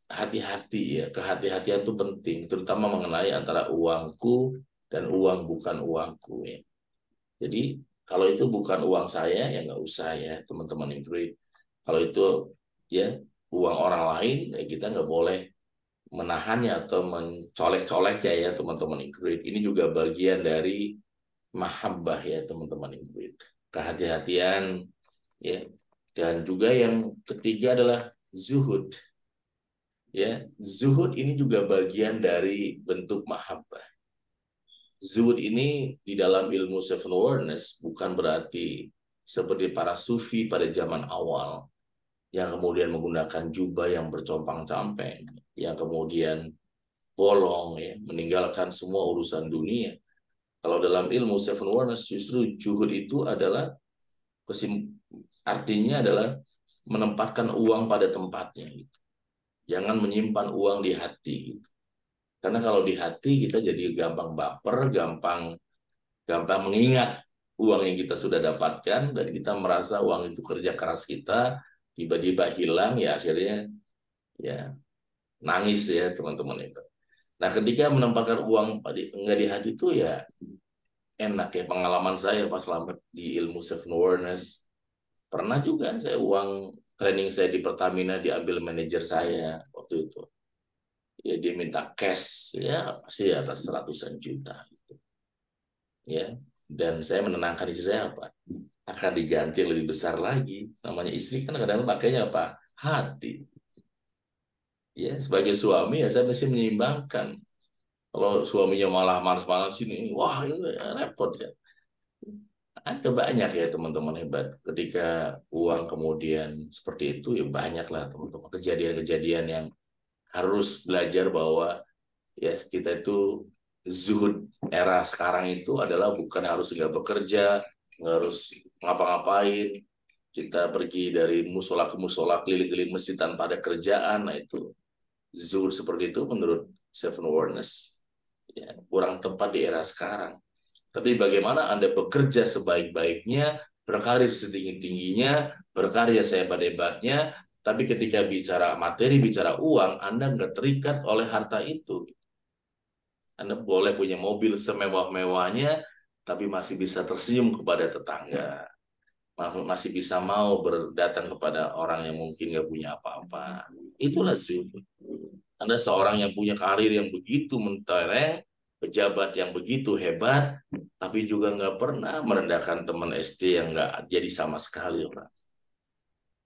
hati-hati ya, kehati-hatian itu penting, terutama mengenai antara uangku dan uang bukan uangku ya. Jadi kalau itu bukan uang saya ya nggak usah ya teman-teman Ingrid. Kalau itu ya uang orang lain ya kita nggak boleh menahannya atau mencolek-coleknya ya teman-teman Ingrid. Ini juga bagian dari mahabbah ya teman-teman Ingrid. Kehati-hatian ya. Dan juga yang ketiga adalah zuhud. Ya, zuhud ini juga bagian dari bentuk mahabbah. Zuhud ini di dalam ilmu seven awareness bukan berarti seperti para sufi pada zaman awal yang kemudian menggunakan jubah yang bercompang-camping, yang kemudian bolong ya, meninggalkan semua urusan dunia. Kalau dalam ilmu seven awareness justru zuhud itu adalah artinya adalah menempatkan uang pada tempatnya gitu. Jangan menyimpan uang di hati gitu. Karena kalau di hati kita jadi gampang baper, gampang mengingat uang yang kita sudah dapatkan dan kita merasa uang itu kerja keras kita tiba-tiba hilang ya akhirnya ya nangis ya teman-teman itu. Nah, ketika menempatkan uang enggak di hati itu ya enak ya, pengalaman saya pas selamat di ilmu seven awareness. Pernah juga saya uang training saya di Pertamina diambil manajer saya waktu itu. Ya dia minta cash ya pasti atas ratusan juta gitu. Ya, dan saya menenangkan istri saya apa? Akan diganti yang lebih besar lagi. Namanya istri kan kadang-kadang pakainya apa? Hati. Ya, sebagai suami ya saya mesti menyeimbangkan. Kalau suaminya malah malas-malas ini, wah itu ya, repot ya. Ada banyak ya teman-teman hebat. Ketika uang kemudian seperti itu ya banyak lah teman-teman kejadian-kejadian yang harus belajar bahwa ya kita itu zuhud era sekarang itu adalah bukan harus nggak bekerja, nggak harus ngapa-ngapain. Kita pergi dari musola ke musola, keliling-keliling masjid tanpa ada kerjaan. Nah itu zuhud seperti itu menurut seven awareness ya, kurang tepat di era sekarang. Tapi bagaimana Anda bekerja sebaik-baiknya, berkarir setinggi-tingginya, berkarya sehebat-hebatnya, tapi ketika bicara materi, bicara uang, Anda nggak terikat oleh harta itu. Anda boleh punya mobil semewah-mewahnya, tapi masih bisa tersenyum kepada tetangga. Masih bisa mau berdatang kepada orang yang mungkin nggak punya apa-apa. Itulah zuhud. Anda seorang yang punya karir yang begitu mentereng, pejabat yang begitu hebat, tapi juga nggak pernah merendahkan teman SD yang nggak jadi sama sekali orang.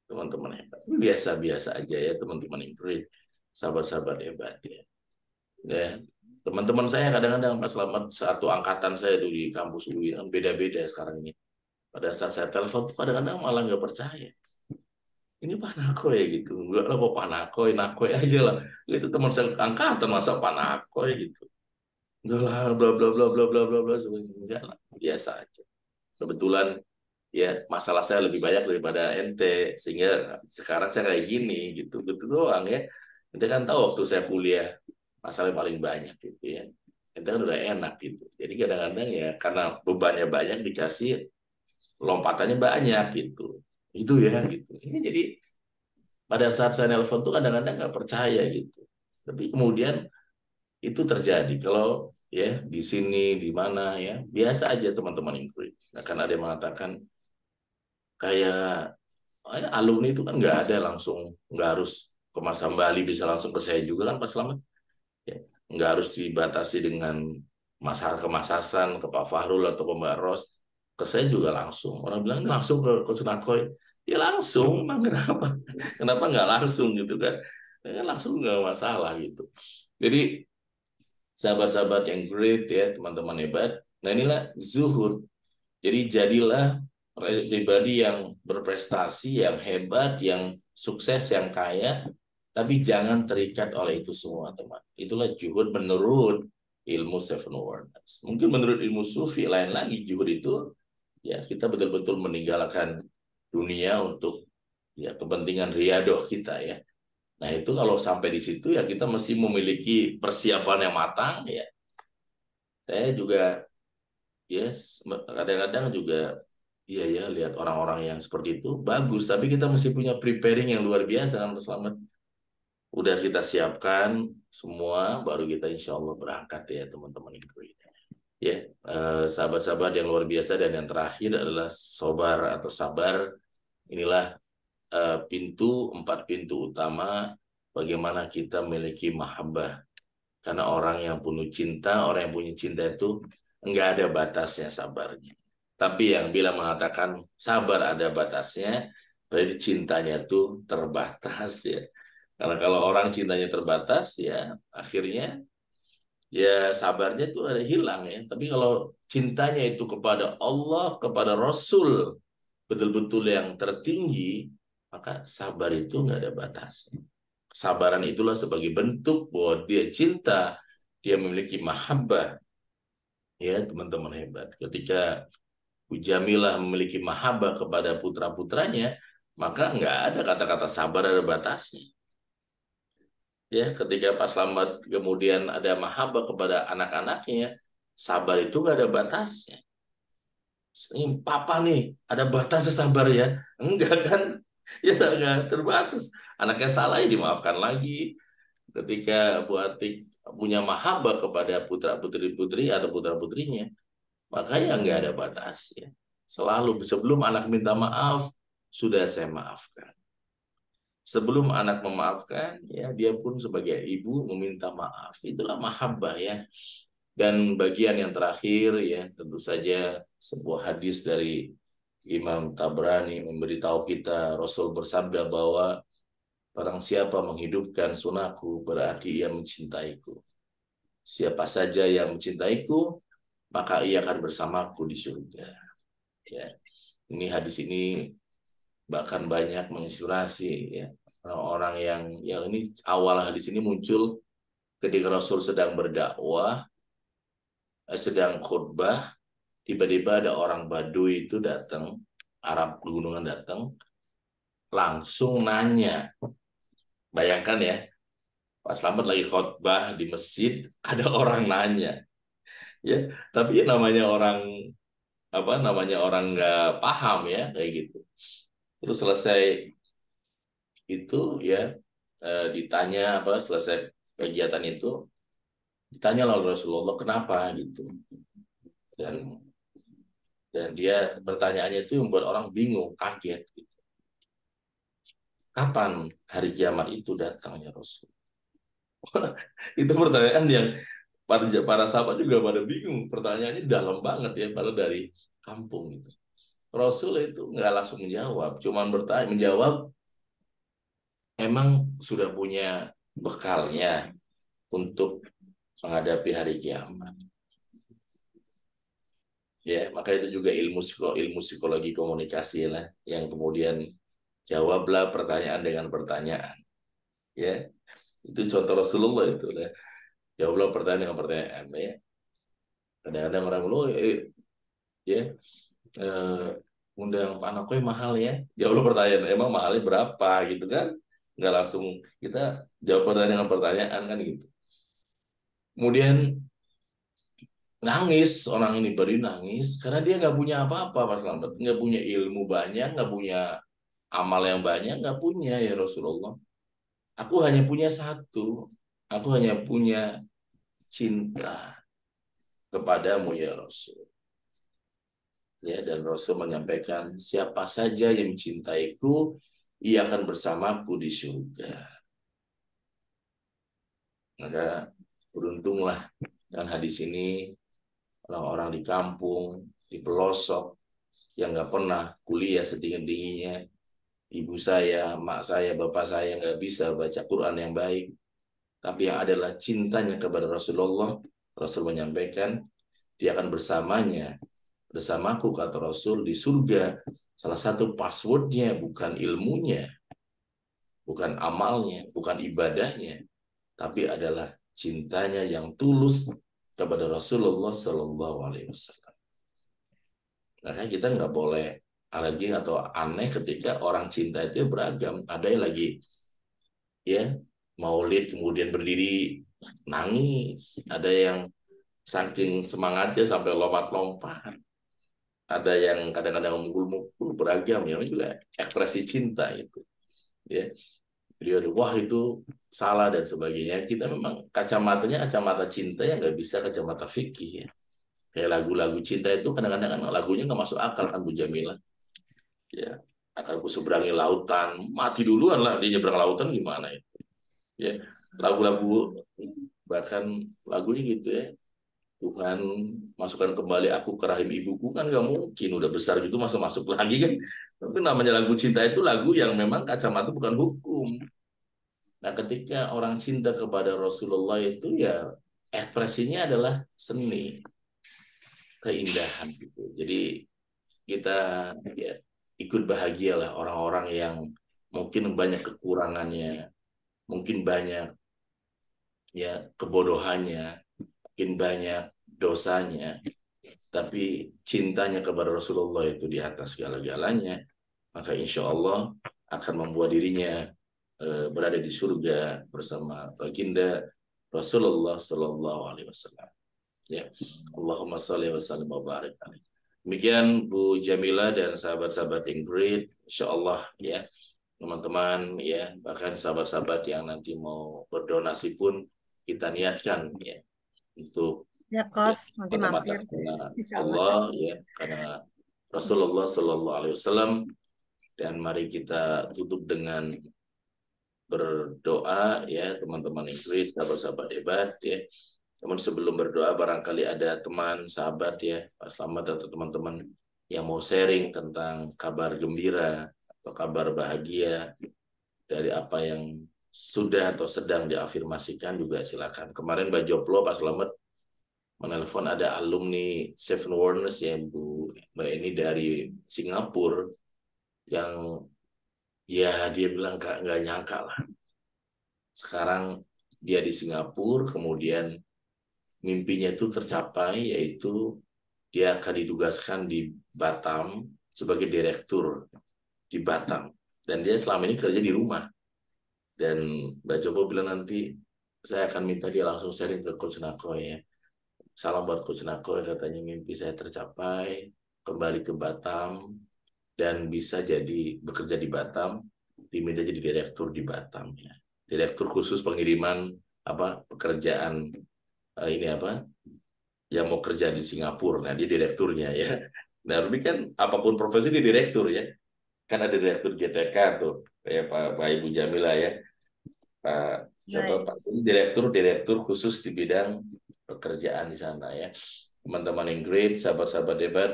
Teman-teman hebat, biasa-biasa aja ya teman-teman Ingrid, sahabat-sahabat hebat ya. Ya, teman-teman saya kadang-kadang pas selamat satu angkatan saya tuh di kampus UI beda-beda sekarang ini. Pada saat saya telepon tuh kadang-kadang malah nggak percaya. Ini Panakoy gitu, enggak lah kok Panakoy, Nakoy aja lah. Itu teman saya angkatan masa Panakoy gitu. Enggak lah, bla bla bla bla bla bla bla enggak lah, biasa aja. Kebetulan ya masalah saya lebih banyak daripada ente sehingga sekarang saya kayak gini gitu doang ya. Ente kan tahu waktu saya kuliah masalah paling banyak gitu ya. itu kan udah enak gitu. Jadi kadang-kadang ya karena bebannya banyak dikasih lompatannya banyak gitu. Itu ya gitu. Jadi pada saat saya nelpon tuh kadang-kadang nggak percaya gitu. Tapi kemudian itu terjadi kalau ya di sini di mana ya biasa aja teman-teman inquiry. Akan ada yang mengatakan kayak alumni itu kan nggak ada langsung nggak harus ke Mas Hambali bisa langsung ke saya juga kan Pak Slamet ya nggak harus dibatasi dengan ke Mas Hasan ke Pak Fahrul atau ke Mbak Ros ke saya juga langsung orang bilang langsung ke Coach Nakoy ya langsung emang kenapa nggak langsung gitu kan ya, langsung nggak masalah gitu jadi sahabat-sahabat yang great ya teman-teman hebat nah inilah zuhud jadi jadilah pribadi yang berprestasi, yang hebat, yang sukses, yang kaya, tapi jangan terikat oleh itu semua, teman. Itulah juhud menurut ilmu seven wonders. Mungkin menurut ilmu sufi lain lagi juhud itu ya kita betul-betul meninggalkan dunia untuk ya kepentingan riadoh kita ya. Nah itu kalau sampai di situ ya kita mesti memiliki persiapan yang matang ya. Saya juga yes kadang-kadang juga iya ya, lihat orang-orang yang seperti itu bagus, tapi kita mesti punya preparing yang luar biasa kan Mas Slamet. Udah kita siapkan semua, baru kita insya Allah berangkat ya teman-teman itu. Ya, sahabat-sahabat yang luar biasa dan yang terakhir adalah sobar atau sabar. Inilah empat pintu utama bagaimana kita memiliki mahabbah. Karena orang yang penuh cinta, orang yang punya cinta itu enggak ada batasnya sabarnya. Tapi yang bila mengatakan sabar ada batasnya, berarti cintanya tuh terbatas ya. Karena kalau orang cintanya terbatas ya akhirnya ya sabarnya tuh ada hilang ya. Tapi kalau cintanya itu kepada Allah, kepada Rasul, betul-betul yang tertinggi, maka sabar itu nggak ada batasnya. Kesabaran itulah sebagai bentuk bahwa dia cinta, dia memiliki mahabbah. Ya teman-teman hebat. Ketika Jamilah memiliki mahabbah kepada putra-putranya, maka nggak ada kata-kata sabar ada batasnya. Ya, ketika Pak Slamet kemudian ada mahabbah kepada anak-anaknya, sabar itu nggak ada batasnya. Ini papa nih, ada batasnya sabar ya? Enggak kan? Ya nggak terbatas. Anaknya salah ya dimaafkan lagi. Ketika Bu Atik punya mahabbah kepada putra-putri atau putra-putrinya, makanya nggak ada batas ya. Selalu sebelum anak minta maaf, sudah saya maafkan. Sebelum anak memaafkan, ya dia pun sebagai ibu meminta maaf. Itulah mahabbah ya. Dan bagian yang terakhir ya tentu saja sebuah hadis dari Imam Tabrani memberitahu kita Rasul bersabda bahwa barang siapa menghidupkan sunahku berarti ia mencintaiku. Siapa saja yang mencintaiku maka ia akan bersamaku di surga. Ya. Ini hadis ini bahkan banyak menginspirasi ya orang-orang yang ini awal hadis ini muncul ketika Rasul sedang berdakwah, sedang khutbah, tiba-tiba ada orang Baduy itu datang, Arab pegunungan datang, langsung nanya. Bayangkan ya, Pak Slamet lagi khutbah di masjid, ada orang nanya. Ya, tapi namanya orang nggak paham ya kayak gitu. Terus selesai itu ya ditanya selesai kegiatan itu ditanya oleh Rasulullah kenapa gitu dan dia pertanyaannya itu membuat orang bingung kaget gitu. Kapan hari kiamat itu datangnya Rasul? Itu pertanyaan yang para sahabat juga pada bingung, pertanyaannya dalam banget ya padahal dari kampung itu. Rasul itu nggak langsung menjawab, cuman menjawab emang sudah punya bekalnya untuk menghadapi hari kiamat. Ya, maka itu juga ilmu psikologi komunikasi lah yang kemudian jawablah pertanyaan dengan pertanyaan. Ya, itu contoh Rasulullah itu lah. Jawablah pertanyaan dengan pertanyaan ya. Kadang-kadang orang ya undang Pak Nakoy mahal ya. Jawablah pertanyaan emang mahalnya berapa gitu kan? Nggak langsung kita jawab pertanyaan dengan pertanyaan kan gitu. Kemudian Nangis, orang ini beri nangis karena dia nggak punya apa-apa Pak Slamet, nggak punya ilmu banyak, nggak punya amal yang banyak, nggak punya ya Rasulullah. Aku hanya punya satu, aku hanya punya cinta kepadamu ya Rasul. Ya, dan Rasul menyampaikan siapa saja yang mencintaiku, ia akan bersamaku di surga. Maka beruntunglah dengan hadis ini orang-orang di kampung, di pelosok yang nggak pernah kuliah setinggi-tingginya, ibu saya, mak saya, bapak saya nggak bisa baca Quran yang baik, tapi yang adalah cintanya kepada Rasulullah. Rasul menyampaikan dia akan bersamaku kata Rasul di surga. Salah satu passwordnya bukan ilmunya, bukan amalnya, bukan ibadahnya, tapi adalah cintanya yang tulus kepada Rasulullah Shallallahu Alaihi Wasallam. Makanya kita nggak boleh alergi atau aneh ketika orang cinta itu beragam. Ada yang lagi ya maulid kemudian berdiri nangis, ada yang saking semangatnya sampai lompat-lompat, ada yang kadang-kadang mukul-mukul, beragam ya, juga ekspresi cinta itu ya. Jadi wah itu salah dan sebagainya. Kita memang kacamatanya kacamata cinta yang nggak bisa kacamata fikih ya. Kayak lagu-lagu cinta itu kadang-kadang kan lagunya nggak masuk akal kan Bu Jamila. Ya, akan ku seberangi lautan, mati duluan lah dia nyebrang lautan gimana ya. Ya, lagu-lagu bahkan lagunya gitu ya. Tuhan masukkan kembali aku ke rahim ibuku kan nggak mungkin udah besar gitu masuk lagi kan. Tapi namanya lagu cinta itu lagu yang memang kacamata bukan hukum. Nah, ketika orang cinta kepada Rasulullah itu ya ekspresinya adalah seni, keindahan gitu. Jadi kita ya ikut bahagialah orang-orang yang mungkin banyak kekurangannya, mungkin banyak ya kebodohannya, mungkin banyak dosanya, tapi cintanya kepada Rasulullah itu di atas segala-galanya, maka insya Allah akan membuat dirinya berada di surga bersama baginda Rasulullah Sallallahu Alaihi Wasallam. Ya, Allahumma salli wa sallim wa barik alaihi. Demikian Bu Jamila dan sahabat-sahabat Ingrid, insya Allah ya teman-teman ya, bahkan sahabat-sahabat yang nanti mau berdonasi pun kita niatkan ya untuk Ya, ya kos, nanti mata-mata mampir. karena Insya Allah. Allah ya, karena Rasulullah Sallallahu Alaihi Wasallam. Dan mari kita tutup dengan berdoa ya teman-teman Ingrid, sahabat-sahabat hebat ya. Namun sebelum berdoa barangkali ada teman, sahabat ya, Pak Slamet atau teman-teman yang mau sharing tentang kabar gembira atau kabar bahagia dari apa yang sudah atau sedang diafirmasikan juga silakan. Kemarin Mbak Joplo, Pak Slamet menelpon ada alumni Seven Wonders ya Bu Mbak ini dari Singapura yang ya dia bilang nggak nyangka lah. Sekarang dia di Singapura, kemudian mimpinya itu tercapai, yaitu dia akan ditugaskan di Batam sebagai direktur di Batam. Dan dia selama ini kerja di rumah. Dan Mbak Joko bilang nanti saya akan minta dia langsung sharing ke Coach Nako ya. Salam buat Coach Nako, katanya mimpi saya tercapai, kembali ke Batam, dan bisa jadi bekerja di Batam, diminta jadi direktur di Batam ya. Direktur khusus pengiriman pekerjaan ini yang mau kerja di Singapura. Nah, dia direkturnya ya. Nah, tapi kan apapun profesi dia direktur ya. Kan ada direktur GTK tuh, kayak Pak Ibu Jamila ya. Pak siapa Baik. Pak ini direktur khusus di bidang pekerjaan di sana ya. Teman-teman yang great, sahabat-sahabat hebat,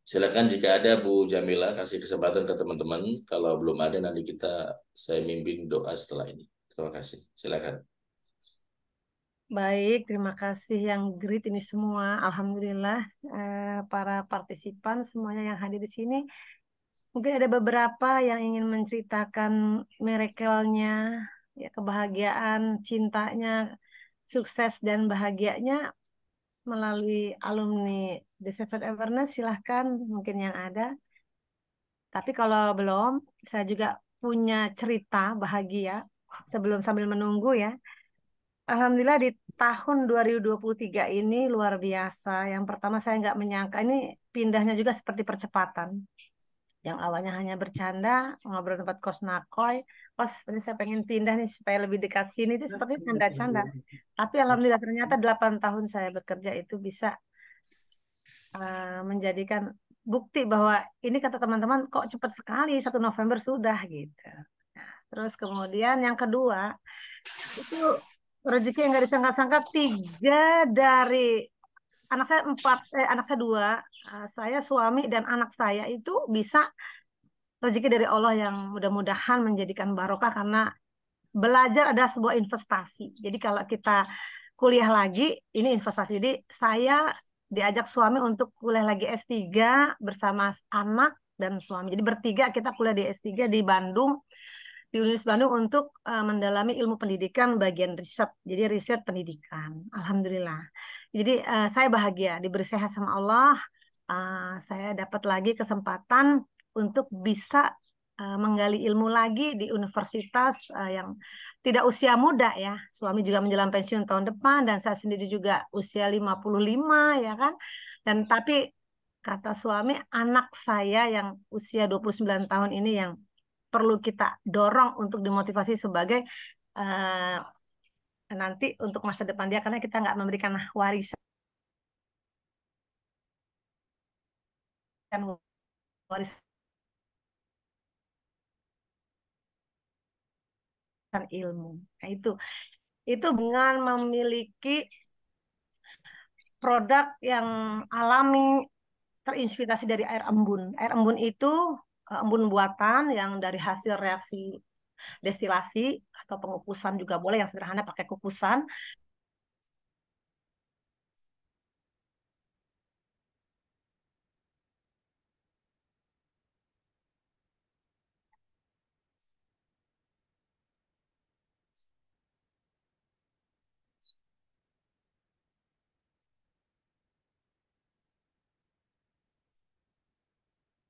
silakan jika ada Bu Jamila kasih kesempatan ke teman-teman. Kalau belum ada nanti saya mimpin doa setelah ini. Terima kasih. Silakan. Baik, terima kasih yang great ini semua. Alhamdulillah, para partisipan semuanya yang hadir di sini. Mungkin ada beberapa yang ingin menceritakan miracle-nya, ya kebahagiaan, cintanya, sukses dan bahagianya melalui alumni The Seven Awareness. Silahkan, mungkin yang ada. Tapi kalau belum, saya juga punya cerita bahagia sebelum sambil menunggu ya. Alhamdulillah di tahun 2023 ini luar biasa. Yang pertama saya nggak menyangka ini pindahnya juga seperti percepatan. Yang awalnya hanya bercanda, ngobrol tempat kos Nakoy. Kos, ini saya pengen pindah nih supaya lebih dekat sini. Itu seperti canda-canda. Tapi alhamdulillah ternyata 8 tahun saya bekerja itu bisa menjadikan bukti bahwa ini kata teman-teman kok cepat sekali 1 November sudah gitu. Nah, terus kemudian yang kedua itu rezeki yang nggak disangka-sangka, tiga dari anak saya anak saya dua, saya suami dan anak saya itu bisa rezeki dari Allah yang mudah-mudahan menjadikan barokah karena belajar adalah sebuah investasi. Jadi kalau kita kuliah lagi, ini investasi. Jadi saya diajak suami untuk kuliah lagi S3 bersama anak dan suami. Jadi bertiga kita kuliah di S3 di Bandung, di Universitas Bandung untuk mendalami ilmu pendidikan bagian riset. Jadi riset pendidikan. Alhamdulillah. Jadi saya bahagia diberi sehat sama Allah. Saya dapat lagi kesempatan untuk bisa menggali ilmu lagi di universitas yang tidak usia muda ya. Suami juga menjelang pensiun tahun depan dan saya sendiri juga usia 55 ya kan. Dan tapi kata suami, anak saya yang usia 29 tahun ini yang perlu kita dorong untuk dimotivasi sebagai uh, nanti untuk masa depan dia karena kita nggak memberikan warisan warisan ilmu. Nah, itu dengan memiliki produk yang alami terinspirasi dari air embun. Air embun itu embun buatan yang dari hasil reaksi destilasi atau pengukusan juga boleh, yang sederhana pakai kukusan.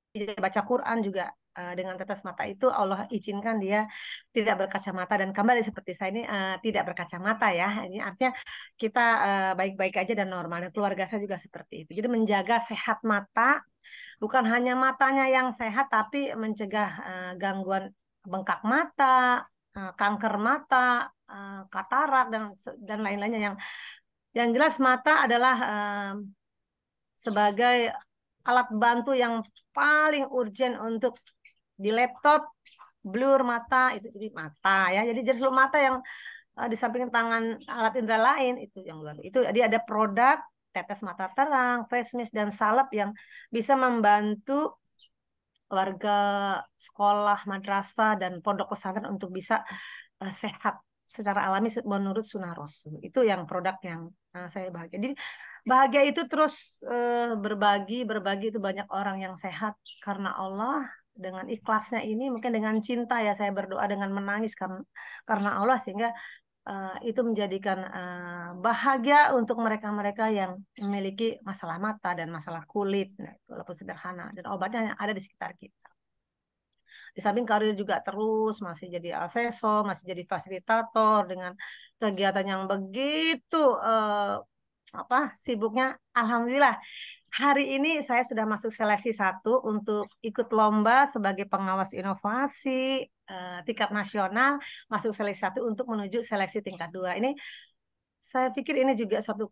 Dia baca Quran juga dengan tetes mata itu Allah izinkan dia tidak berkacamata, dan kembali seperti saya ini tidak berkacamata ya. Ini artinya kita baik-baik aja dan normal, dan keluarga saya juga seperti itu. Jadi menjaga sehat mata, bukan hanya matanya yang sehat tapi mencegah gangguan bengkak mata, kanker mata, katarak dan lain-lainnya. Yang jelas mata adalah sebagai alat bantu yang paling urgent untuk di laptop, blur mata itu jadi mata ya. Jadi seluruh mata yang di samping tangan alat indera lain itu yang luar. Itu dia ada produk tetes mata terang, face mist dan salep yang bisa membantu warga sekolah, madrasah dan pondok pesantren untuk bisa sehat secara alami menurut sunnah Rasul. Itu yang produk yang saya bahagia. Jadi bahagia itu terus berbagi itu banyak orang yang sehat karena Allah, dengan ikhlasnya ini mungkin dengan cinta ya, saya berdoa dengan menangis karena Allah, sehingga itu menjadikan bahagia untuk mereka-mereka yang memiliki masalah mata dan masalah kulit. Nah, itu walaupun sederhana dan obatnya yang ada di sekitar kita. Di samping karir juga terus masih jadi asesor, masih jadi fasilitator dengan kegiatan yang begitu sibuknya. Alhamdulillah hari ini saya sudah masuk seleksi 1 untuk ikut lomba sebagai pengawas inovasi tingkat nasional, masuk seleksi 1 untuk menuju seleksi tingkat 2. Ini saya pikir ini juga satu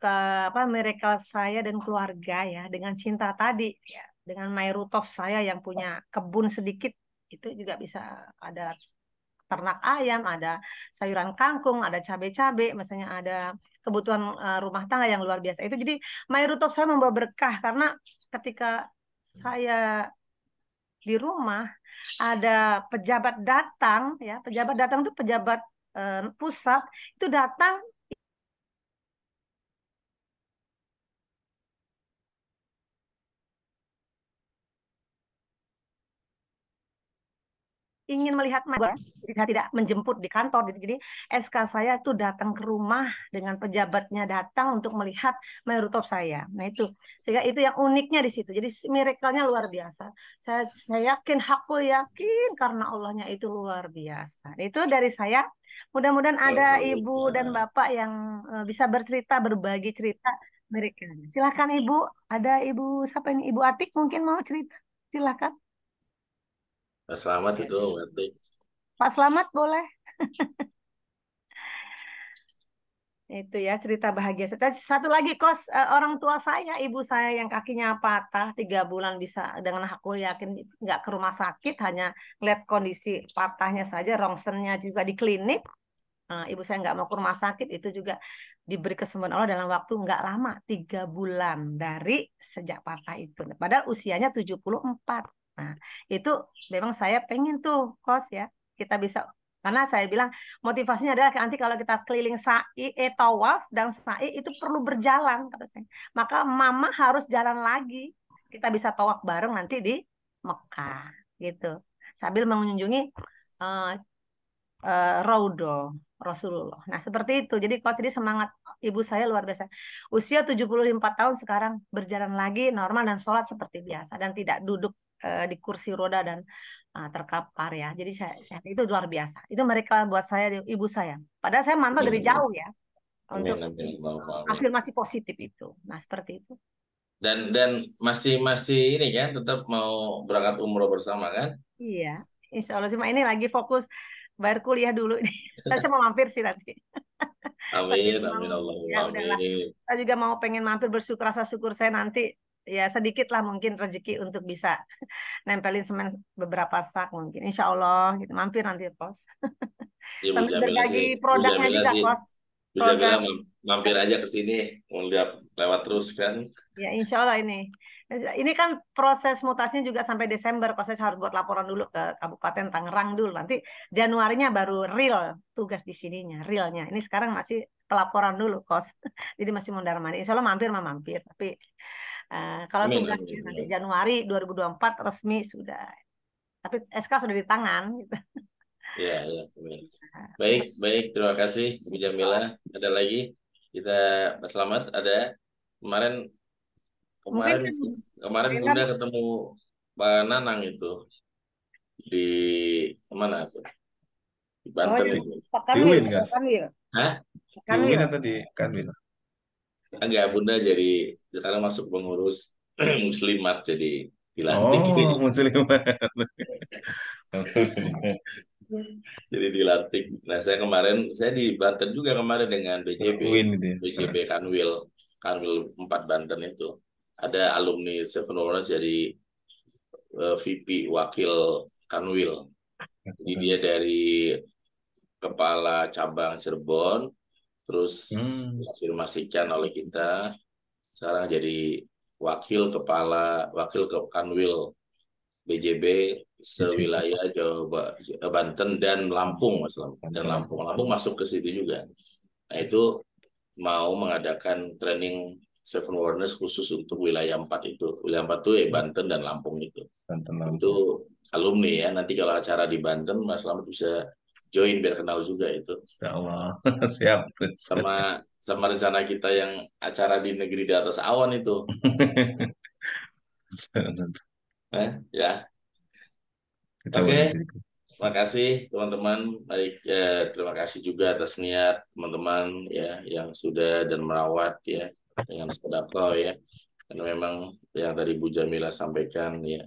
miracle saya dan keluarga ya, dengan cinta tadi ya, dengan Mairutov saya yang punya kebun sedikit itu juga bisa ada ternak ayam, ada sayuran kangkung, ada cabai-cabai, misalnya ada kebutuhan rumah tangga yang luar biasa. Itu jadi Mairutov saya membawa berkah karena ketika saya di rumah ada pejabat datang ya, pejabat datang itu pejabat pusat itu datang. ingin melihat jadi saya tidak menjemput di kantor. Jadi SK saya itu datang ke rumah dengan pejabatnya datang untuk melihat mayurutop saya. Nah itu, sehingga itu yang uniknya di situ. Jadi miracle-nya luar biasa. Saya yakin, hakul yakin karena Allahnya itu luar biasa. Itu dari saya. Mudah-mudahan ada ibu dan bapak yang bisa bercerita, berbagi cerita mereka. Silakan ibu. Ada ibu siapa ini? Ibu Atik mungkin mau cerita. Silakan. Selamat itu berarti. Pak Slamet boleh. Itu ya cerita bahagia. Satu lagi kos orang tua saya, ibu saya yang kakinya patah 3 bulan bisa dengan aku yakin nggak ke rumah sakit, hanya lihat kondisi patahnya saja, rongsennya juga di klinik. Ibu saya nggak mau ke rumah sakit, itu juga diberi kesembuhan Allah dalam waktu nggak lama, 3 bulan dari sejak patah itu. Padahal usianya 74. Nah, itu memang saya pengen tuh kos ya, kita bisa, karena saya bilang motivasinya adalah nanti kalau kita keliling sa'i, tawaf dan sa'i itu perlu berjalan kata saya. Maka mama harus jalan lagi. Kita bisa tawaf bareng nanti di Mekah gitu. Sambil mengunjungi Raudhah Rasulullah. Nah, seperti itu. Jadi kalau jadi semangat ibu saya luar biasa. Usia 74 tahun sekarang berjalan lagi normal dan sholat seperti biasa dan tidak duduk di kursi roda dan terkapar ya. Jadi saya itu luar biasa. Itu mereka buat saya ibu saya. Padahal saya mantau dari jauh ya untuk Amin. afirmasi positif itu. Nah, seperti itu. Dan masih ini kan tetap mau berangkat umroh bersama kan? Iya. Insya Allah cuma ini lagi fokus bayar kuliah dulu. Saya mau mampir sih nanti. Saya Amin, juga amin mau, Allahumma ya udahlah. amin. Saya juga mau pengen mampir bersyukur, rasa syukur saya nanti ya sedikit lah mungkin rezeki untuk bisa nempelin semen beberapa sak mungkin. Insya Allah gitu mampir nanti kos. Ya Bu Sambil Jamila sih, berbagi produknya juga kos. Bu Jamila Produk. mampir aja ke sini, mau lihat lewat terus kan? Ya insya Allah ini. Ini kan proses mutasinya juga sampai Desember. Kos saya harus buat laporan dulu ke Kabupaten Tangerang dulu. Nanti Januarinya baru real tugas di sininya, realnya. Ini sekarang masih pelaporan dulu kos. Jadi masih mondar mandir. Insya Allah mampir mah mampir. Tapi kalau Amin, tugasnya amin, nanti amin. Januari 2024 resmi sudah. Tapi SK sudah di tangan. Gitu. Ya, amin. Baik, terima kasih Bu Jamila. Ada lagi? Kita Mas Slamet ada kemarin Mungkin kemarin kan kemarin Bunda ketemu Mbak Nanang itu di mana tuh? Di Banten itu. Pak Di Kanwil, UIN kan? Pak Kanwil. Hah? Pak Di UIN Kanwil. atau di Kanwil? Enggak, Bunda jadi sekarang masuk pengurus muslimat jadi dilantik Oh, muslimat. Ya. jadi dilantik. Nah, saya di Banten juga kemarin dengan UIN itu ya. BJB Kanwil 4 Banten itu. Ada alumni Seven Wonders jadi VP wakil Kanwil. Jadi dia dari kepala cabang Cirebon, terus diafirmasikan oleh kita, sekarang jadi wakil ke Kanwil BJB sewilayah Banten dan Lampung, Mas Lampung. Dan Lampung masuk ke situ juga. Nah, itu mau mengadakan training Seven Wonders khusus untuk wilayah 4 itu. Wilayah 4 itu Banten dan Lampung itu. Banten, Itu Lampung. alumni ya. Nanti kalau acara di Banten, Mas Slamet bisa join biar kenal juga itu. Insya Allah. Siap. Sama rencana kita yang acara di negeri di atas awan itu. Ya. Oke. Makasih teman-teman. Baik, terima kasih juga atas niat teman-teman ya yang sudah dan merawat ya dengan sedekah ya. Karena memang yang tadi Bu Jamila sampaikan ya,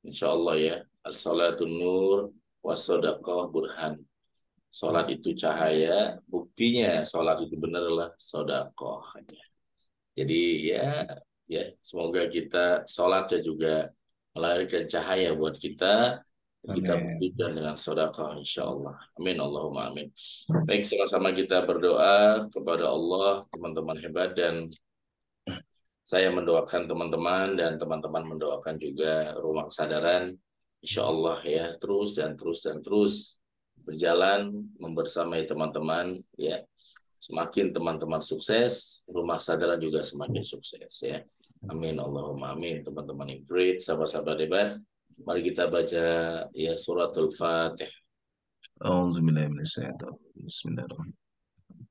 insya Allah ya, as-salatun nur was-sadaqah burhan. Salat itu cahaya, buktinya salat itu benar-benar sedekah. Jadi ya semoga kita salatnya juga melahirkan cahaya buat kita. Kita buktikan dengan sedekah insyaallah. Amin Allahumma amin. Baik, sama-sama kita berdoa kepada Allah, teman-teman hebat, dan saya mendoakan teman-teman dan teman-teman mendoakan juga rumah kesadaran insyaallah ya terus berjalan membersamai teman-teman ya. Semakin teman-teman sukses, rumah kesadaran juga semakin sukses ya. Amin Allahumma amin teman-teman yang great, sahabat-sahabat hebat. Mari kita baca ya suratul Fatihah. أعوذ بالله من الشيطان بسم الله الرحمن الرحيم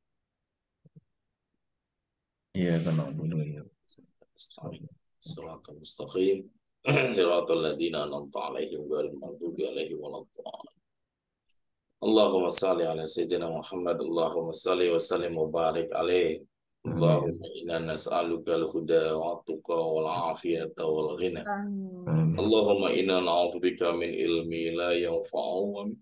إياك نعبد وإياك Astagfirullah. نستعين Siratal mustaqim. Siratal ladzina an'amta 'alaihim ghairil maghdubi 'alaihim waladdallin. Allahumma salli ala sayyidina Muhammad. Allahumma salli wa sallim wa barik alaih. آمين Allahumma inna nas'aluka al-huda wa tuqa wal afiyata wal ghina. Amin. آمين Allahumma inna na'udzubika min ilmi la yanfa'u wa min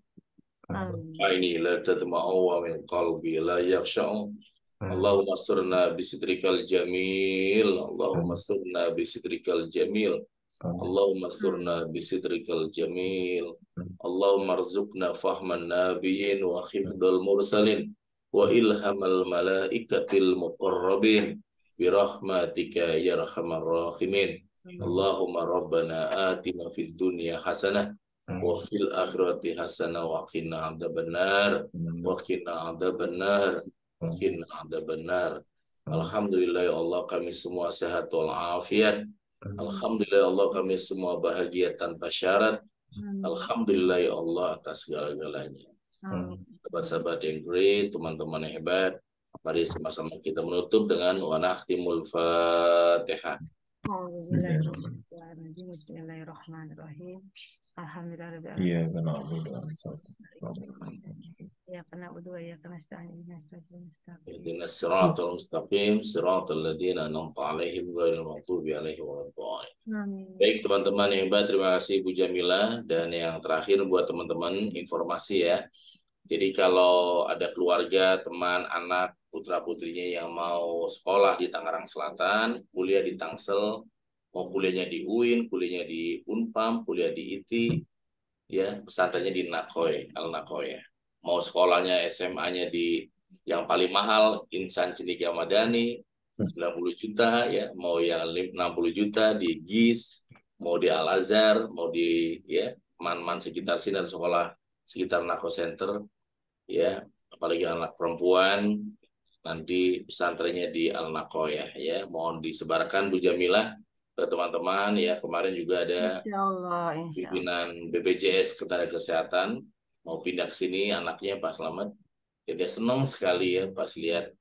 Amin. aini la tadma'u wa min qalbi la yakhsha'u. آمين Allahumma surna bisidrikal jamil. Allahumma آمين surna bisidrikal jamil. آمين Allahumma surna bisidrikal jamil. Allahumma arzuqna fahman nabiyyin wa khifdal mursalin wa ilhamal malaikatil muqarrabin birahmatika ya arhamar rahimin. Allahumma rabbana atina fid dunya hasanah wa fil akhirati hasanah wa qina adzabannar wa qina adzabannar wa qina adzabannar. Alhamdulillah ya Allah, kami semua sehat walafiat. Alhamdulillah ya Allah, kami semua bahagia tanpa syarat. Alhamdulillah ya Allah atas segala-galanya. Sahabat-sahabat yang great, teman-teman yang hebat, mari sama-sama kita menutup dengan wa nakhtimul Fatihah. Bismillahirrahmanirrahim. Alhamdulillah. إياك نعبد ونستعين Ya kena udwa ya kena stain Ihdinas siratal mustaqim, siratal ladzina an'amta 'alaihim ghairil maghdubi 'alaihim waladdallin. Amin. Baik teman-teman yang hebat, terima kasih Bu Jamila. Dan yang terakhir buat teman-teman informasi ya. Jadi kalau ada keluarga, teman, anak, putra-putrinya yang mau sekolah di Tangerang Selatan, kuliah di Tangsel, mau kuliahnya di UIN, kuliahnya di Unpam, kuliah di ITI, ya pesantrennya di Nakoy, Al-Nakoy ya. Mau sekolahnya SMA-nya di yang paling mahal, Insan Cendekia Madani, 90 juta ya, mau yang 60 juta di GIS, mau di Al-Azhar, mau di ya man-man sekitar sini atau sekolah sekitar Nako Center ya, apalagi anak perempuan nanti pesantrennya di Al-Nakoyah ya. Mohon disebarkan Bu Jamilah ke teman-teman ya. Kemarin juga ada Insya Allah. pimpinan BPJS Ketenaga Kesehatan mau pindah ke sini anaknya Pak Slamet. Jadi dia senang sekali ya pas lihat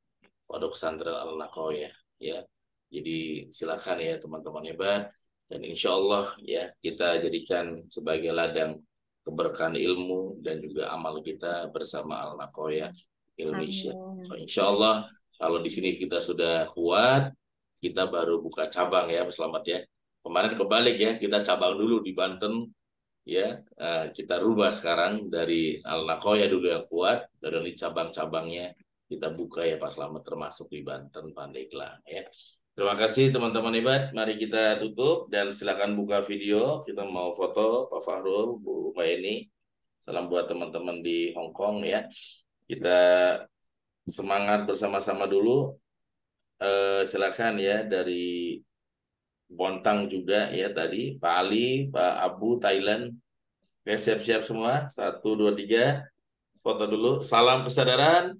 pondok pesantren Al-Nakoyah ya. Jadi silakan ya teman-teman hebat, dan insya Allah ya kita jadikan sebagai ladang keberkahan ilmu dan juga amal kita bersama Al-Nakoyah Indonesia. So, insya Allah kalau di sini kita sudah kuat, kita baru buka cabang ya, selamat ya. Kemarin kebalik ya, kita cabang dulu di Banten ya. Kita rubah sekarang dari Al-Nakoyah dulu yang kuat, dari cabang-cabangnya kita buka ya Pak Slamet, termasuk di Banten, Pandeglang ya. Terima kasih teman-teman hebat. Mari kita tutup dan silakan buka video. Kita mau foto Pak Fahrul, Bu Mayeni. Salam buat teman-teman di Hong Kong ya. Kita semangat bersama-sama dulu. Silakan ya dari Bontang juga ya tadi. Pak Ali, Pak Abu, Thailand. Oke, siap-siap semua. 1, 2, 3. Foto dulu. Salam kesadaran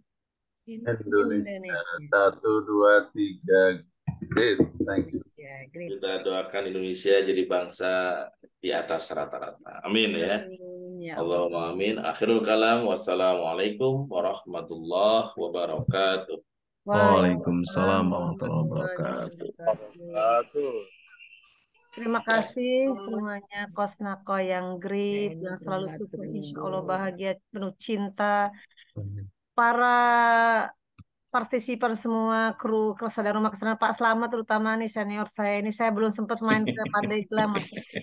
Indonesia. 1, 2, 3. Great, thank you. Kita doakan Indonesia jadi bangsa di atas rata-rata. Amin ya. Allahumma amin. Akhirul kalam. Wassalamualaikum warahmatullahi wabarakatuh. Waalaikumsalam warahmatullahi wabarakatuh. Terima kasih semuanya Kosnako yang great, yang selalu sukses, insya Allah bahagia, penuh cinta. Para partisipan semua, kru Kesadaran Rumah Kesadaran, Pak Slamet terutama nih senior saya ini, saya belum sempat main ke Pandeglang.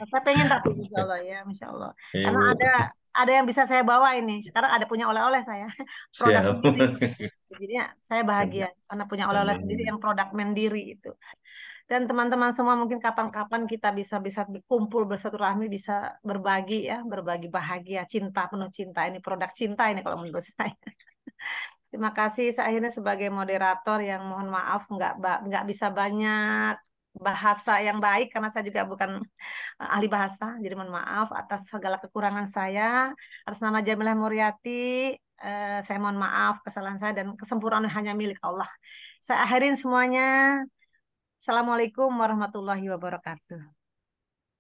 Saya pengen tapi insya Allah ya, insya Allah. Karena ada yang bisa saya bawa ini. Sekarang ada punya oleh-oleh saya, produk sendiri. Jadinya saya bahagia karena punya oleh-oleh sendiri yang produk mandiri itu. Dan teman-teman semua mungkin kapan-kapan kita bisa berkumpul bersilaturahmi, bisa berbagi ya, berbagi bahagia, cinta, penuh cinta. Ini produk cinta ini kalau menurut saya. Terima kasih. Saya akhirnya sebagai moderator yang mohon maaf nggak bisa banyak bahasa yang baik karena saya juga bukan ahli bahasa. Jadi mohon maaf atas segala kekurangan saya. Atas nama Jamilah Muriati, saya mohon maaf kesalahan saya, dan kesempurnaan hanya milik Allah. Saya akhirin semuanya. Assalamualaikum warahmatullahi wabarakatuh.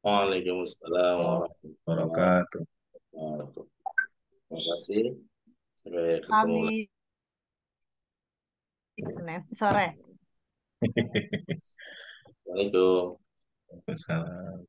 Waalaikumsalam warahmatullahi Wabarakatuh. wabarakatuh. Terima kasih. Sampai ketemu lagi. Kami Senin sore. Assalamualaikum. Waalaikumsalam.